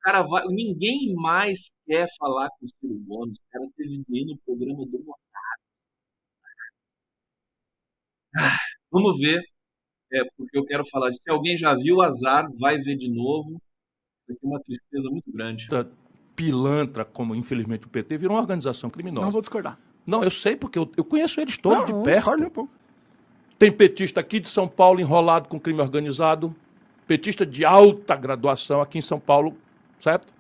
Cara, ninguém mais quer falar com o Ciro Gomes. O cara teve que ir no programa do Monarca. Vamos ver, porque eu quero falar disso. Se alguém já viu, azar, vai ver de novo. Isso aqui é uma tristeza muito grande. Pilantra, como infelizmente o PT, virou uma organização criminosa. Não vou discordar. Não, eu sei, porque eu conheço eles todos de perto. Discordo um pouco. Tem petista aqui de São Paulo enrolado com crime organizado. Petista de alta graduação aqui em São Paulo, certo?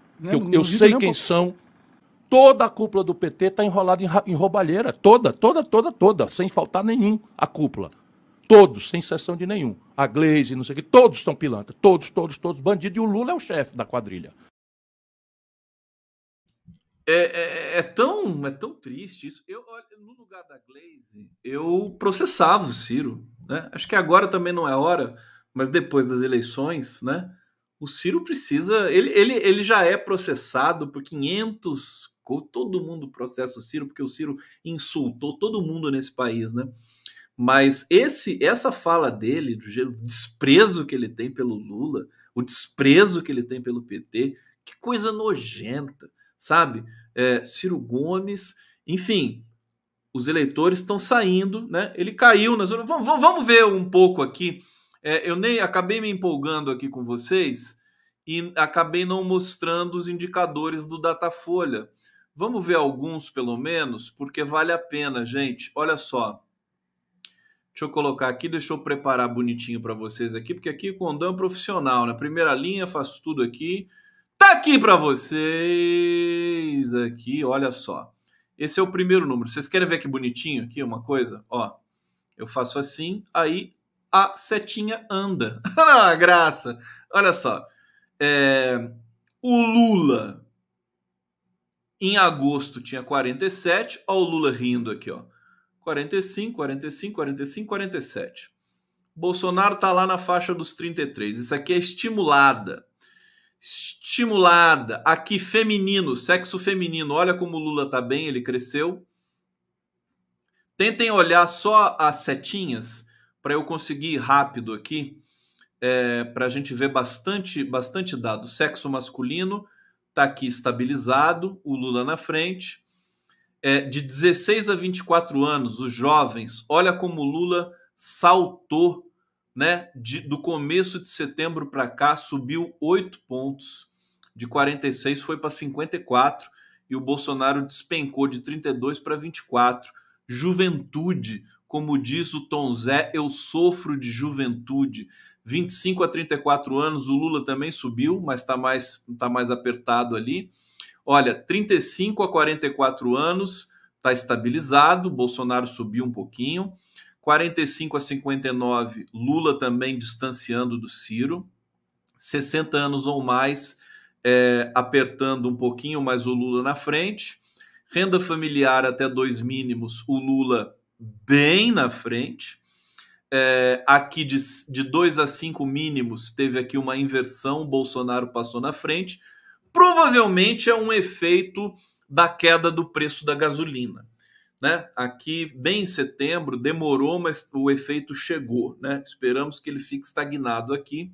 Eu sei quem são. Toda a cúpula do PT está enrolada em roubalheira. Toda, sem faltar nenhum a cúpula. Todos, sem exceção de nenhum. A Gleisi, não sei o que, todos estão pilantra. Todos bandidos. E o Lula é o chefe da quadrilha. É tão triste isso. No lugar da Gleisi, eu processava o Ciro, né? Acho que agora também não é hora, mas depois das eleições, né? O Ciro precisa... Ele já é processado por 500... Todo mundo processa o Ciro, porque o Ciro insultou todo mundo nesse país, né? Mas essa fala dele, do desprezo que ele tem pelo Lula, o desprezo que ele tem pelo PT, que coisa nojenta, sabe? Ciro Gomes, enfim, os eleitores estão saindo, né? Ele caiu nas urnas. Vamos ver um pouco aqui. Eu nem acabei me empolgando aqui com vocês e acabei não mostrando os indicadores do Datafolha. Vamos ver alguns, pelo menos, porque vale a pena, gente. Olha só. Deixa eu colocar aqui, deixa eu preparar bonitinho para vocês aqui, porque aqui o Condão é profissional, na primeira linha, faço tudo aqui. Tá aqui para vocês, aqui, olha só. Esse é o primeiro número. Vocês querem ver que bonitinho aqui uma coisa? Ó, eu faço assim, aí a setinha anda. Ah, graça. Olha só. O Lula, em agosto, tinha 47. Ó o Lula rindo aqui, ó. 45, 45, 45, 47. Bolsonaro tá lá na faixa dos 33. Isso aqui é estimulada. Aqui, feminino, sexo feminino. Olha como o Lula tá bem, ele cresceu. Tentem olhar só as setinhas para eu conseguir ir rápido aqui, para a gente ver bastante dado. Sexo masculino tá aqui estabilizado, o Lula na frente. De 16 a 24 anos, os jovens, olha como o Lula saltou, né? Do começo de setembro para cá, subiu 8 pontos. De 46 foi para 54 e o Bolsonaro despencou de 32 para 24. Juventude, como diz o Tom Zé, eu sofro de juventude. 25 a 34 anos, o Lula também subiu, mas tá mais apertado ali. Olha, 35 a 44 anos, está estabilizado, Bolsonaro subiu um pouquinho. 45-59, Lula também distanciando do Ciro. 60 anos ou mais, apertando um pouquinho mais o Lula na frente. Renda familiar até 2 mínimos, o Lula bem na frente. Aqui de 2 a 5 mínimos, teve aqui uma inversão, Bolsonaro passou na frente. Provavelmente é um efeito da queda do preço da gasolina, né? Aqui, bem em setembro, demorou, mas o efeito chegou, né? Esperamos que ele fique estagnado aqui.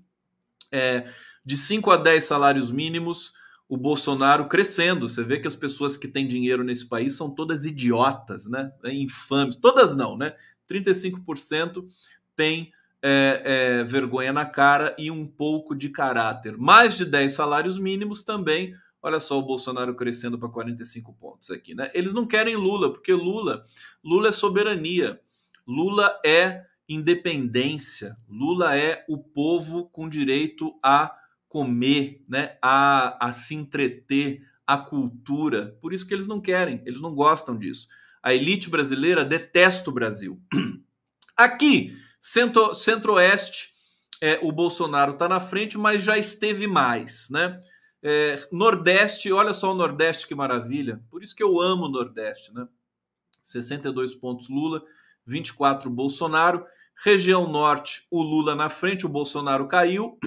De 5 a 10 salários mínimos, o Bolsonaro crescendo. Você vê que as pessoas que têm dinheiro nesse país são todas idiotas, né? Infames. Todas não, né? 35% tem vergonha na cara e um pouco de caráter. Mais de 10 salários mínimos também. Olha só o Bolsonaro crescendo para 45 pontos aqui, né? Eles não querem Lula, porque Lula é soberania. Lula é independência. Lula é o povo com direito a comer, né? A se entreter, a cultura. Por isso que eles não querem, eles não gostam disso. A elite brasileira detesta o Brasil. Aqui, centro-oeste, o Bolsonaro está na frente, mas já esteve mais, né? Nordeste, olha só o Nordeste, que maravilha. Por isso que eu amo o Nordeste, né? 62 pontos Lula, 24 Bolsonaro. Região Norte, o Lula na frente, o Bolsonaro caiu.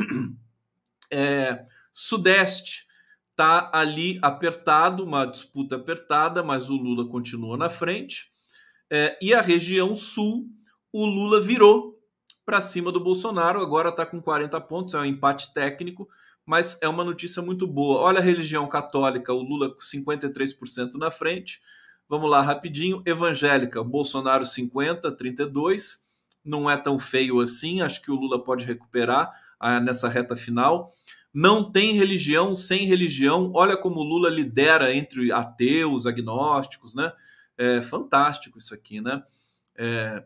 Sudeste está ali apertado, uma disputa apertada, mas o Lula continua na frente. E a região Sul, o Lula virou para cima do Bolsonaro, agora está com 40 pontos, é um empate técnico, mas é uma notícia muito boa. Olha a religião católica, o Lula com 53% na frente. Vamos lá, rapidinho. Evangélica, Bolsonaro 50, 32. Não é tão feio assim, acho que o Lula pode recuperar nessa reta final. Não tem religião sem religião. Olha como o Lula lidera entre ateus, agnósticos, né? É fantástico isso aqui, né?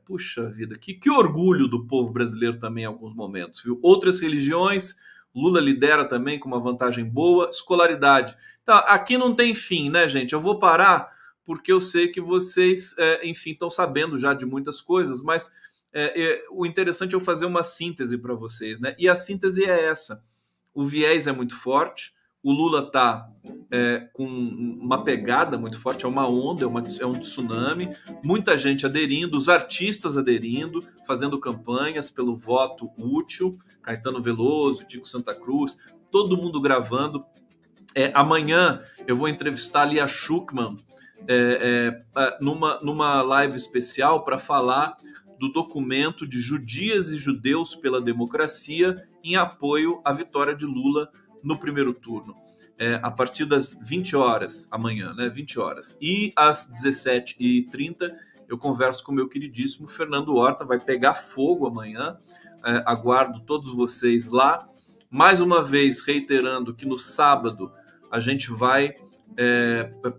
Puxa vida, que orgulho do povo brasileiro também em alguns momentos, viu? Outras religiões, Lula lidera também com uma vantagem boa. Escolaridade. Tá, aqui não tem fim, né, gente? Eu vou parar porque eu sei que vocês, enfim, estão sabendo já de muitas coisas, mas o interessante é eu fazer uma síntese para vocês, né? E a síntese é essa. O viés é muito forte, o Lula está com uma pegada muito forte, é uma onda, é um tsunami, muita gente aderindo, os artistas aderindo, fazendo campanhas pelo voto útil, Caetano Veloso, Tico Santa Cruz, todo mundo gravando. Amanhã eu vou entrevistar a Lia Schuckmann numa live especial para falar do documento de Judias e Judeus pela Democracia em apoio à vitória de Lula no primeiro turno. A partir das 20 horas amanhã, né? 20 horas. E às 17h30 eu converso com o meu queridíssimo Fernando Horta, vai pegar fogo amanhã. Aguardo todos vocês lá. Mais uma vez, reiterando que no sábado a gente vai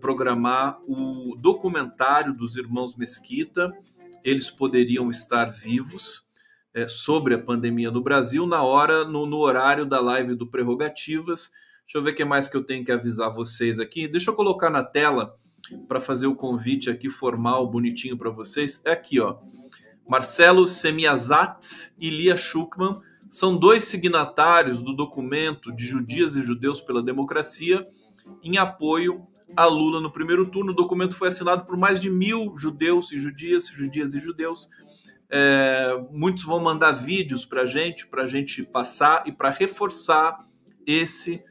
programar o documentário dos irmãos Mesquita. Eles poderiam estar vivos, sobre a pandemia no Brasil, no horário da live do Prerrogativas. Deixa eu ver o que mais que eu tenho que avisar vocês aqui. Deixa eu colocar na tela para fazer o convite aqui formal, bonitinho para vocês. É aqui, ó. Marcelo Semiazat e Lia Schuckmann são 2 signatários do documento de Judias e Judeus pela Democracia em apoio a Lula no primeiro turno. O documento foi assinado por mais de 1.000 judeus e judias e judeus. Muitos vão mandar vídeos para a gente passar e para reforçar esse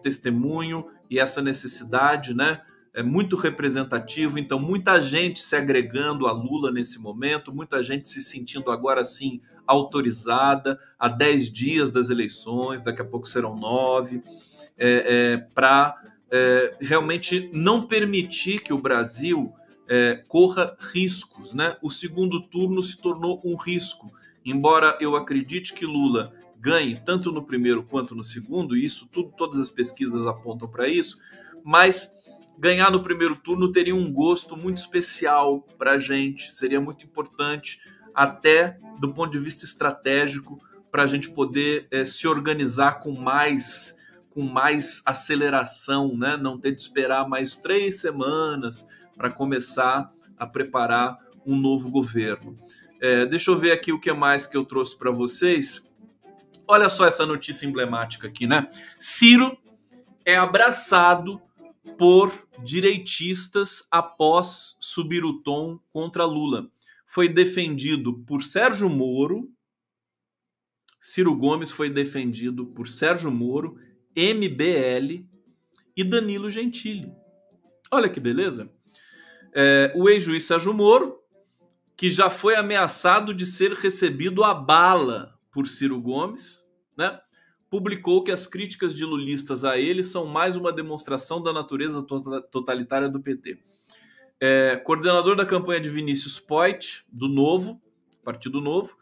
testemunho e essa necessidade, né? É muito representativo. Então, muita gente se agregando a Lula nesse momento, muita gente se sentindo agora sim autorizada, há 10 dias das eleições, daqui a pouco serão 9, para realmente não permitir que o Brasil corra riscos, né? O segundo turno se tornou um risco, embora eu acredite que Lula ganhe tanto no primeiro quanto no segundo, e isso tudo, todas as pesquisas apontam para isso, mas ganhar no primeiro turno teria um gosto muito especial para a gente, seria muito importante, até do ponto de vista estratégico, para a gente poder se organizar com mais aceleração, né? Não ter de esperar mais 3 semanas para começar a preparar um novo governo. Deixa eu ver aqui o que mais que eu trouxe para vocês. Olha só essa notícia emblemática aqui, né? Ciro é abraçado por direitistas após subir o tom contra Lula. Foi defendido por Sérgio Moro. Ciro Gomes foi defendido por Sérgio Moro, MBL e Danilo Gentili. Olha que beleza. O ex-juiz Sérgio Moro, que já foi ameaçado de ser recebido a bala por Ciro Gomes, né? Publicou que as críticas de lulistas a ele são mais uma demonstração da natureza totalitária do PT. Coordenador da campanha de Vinícius Poit, do Novo, Partido Novo,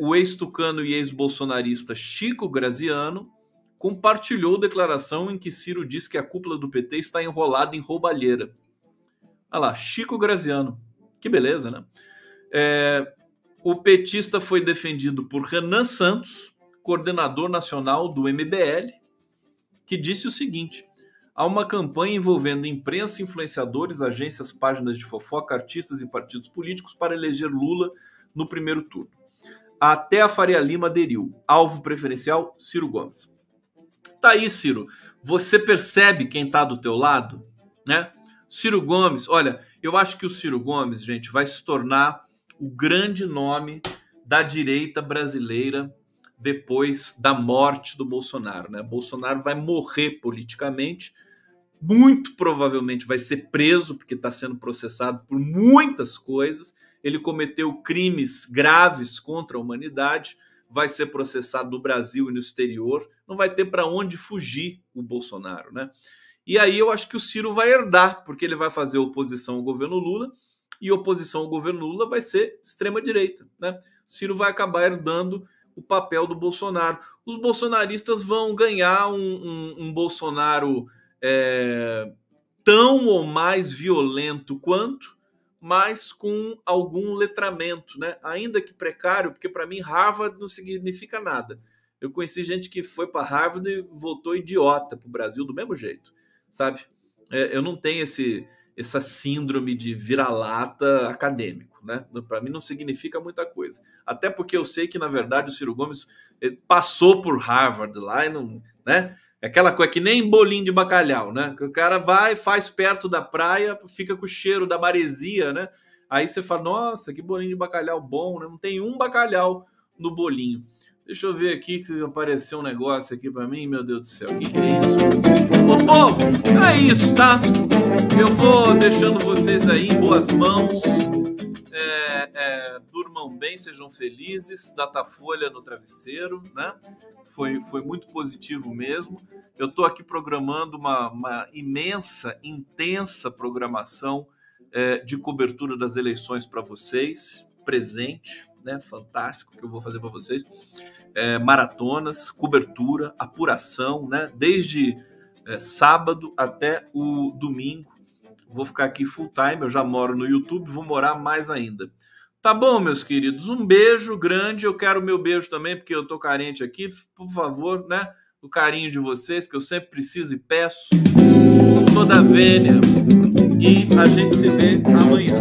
o ex-tucano e ex-bolsonarista Chico Graziano compartilhou declaração em que Ciro diz que a cúpula do PT está enrolada em roubalheira. Olha lá, Chico Graziano. Que beleza, né? O petista foi defendido por Renan Santos, coordenador nacional do MBL, que disse o seguinte: há uma campanha envolvendo imprensa, influenciadores, agências, páginas de fofoca, artistas e partidos políticos para eleger Lula no primeiro turno. Até a Faria Lima aderiu. Alvo preferencial, Ciro Gomes. Tá aí, Ciro. Você percebe quem tá do teu lado, né? Ciro Gomes, olha, eu acho que o Ciro Gomes, gente, vai se tornar o grande nome da direita brasileira depois da morte do Bolsonaro, né? Bolsonaro vai morrer politicamente, muito provavelmente vai ser preso, porque está sendo processado por muitas coisas. Ele cometeu crimes graves contra a humanidade, vai ser processado no Brasil e no exterior, não vai ter para onde fugir o Bolsonaro, né? E aí eu acho que o Ciro vai herdar, porque ele vai fazer oposição ao governo Lula, e oposição ao governo Lula vai ser extrema-direita, né? O Ciro vai acabar herdando o papel do Bolsonaro. Os bolsonaristas vão ganhar um Bolsonaro tão ou mais violento quanto, mas com algum letramento, né? Ainda que precário, porque para mim Harvard não significa nada. Eu conheci gente que foi para Harvard e voltou idiota para o Brasil do mesmo jeito, sabe? Eu não tenho essa síndrome de vira-lata acadêmico, né? Para mim não significa muita coisa. Até porque eu sei que, na verdade, o Ciro Gomes passou por Harvard lá e não, né? É aquela coisa que nem bolinho de bacalhau, né? Que o cara vai, faz perto da praia, fica com o cheiro da maresia, né? Aí você fala, nossa, que bolinho de bacalhau bom, né? Não tem um bacalhau no bolinho. Deixa eu ver aqui que apareceu um negócio aqui para mim, meu Deus do céu. O que é isso? Ô, povo, é isso, tá? Eu vou deixando vocês aí em boas mãos. Durmam bem, sejam felizes. Datafolha no travesseiro, né? Foi muito positivo mesmo. Eu estou aqui programando uma imensa, intensa programação de cobertura das eleições para vocês. Presente, né? Fantástico que eu vou fazer para vocês. Maratonas, cobertura, apuração, né? Desde sábado até o domingo. Vou ficar aqui full time, eu já moro no YouTube, vou morar mais ainda. Tá bom, meus queridos? Um beijo grande, eu quero o meu beijo também, porque eu tô carente aqui. Por favor, né? O carinho de vocês, que eu sempre preciso e peço. Toda a vênia. E a gente se vê amanhã.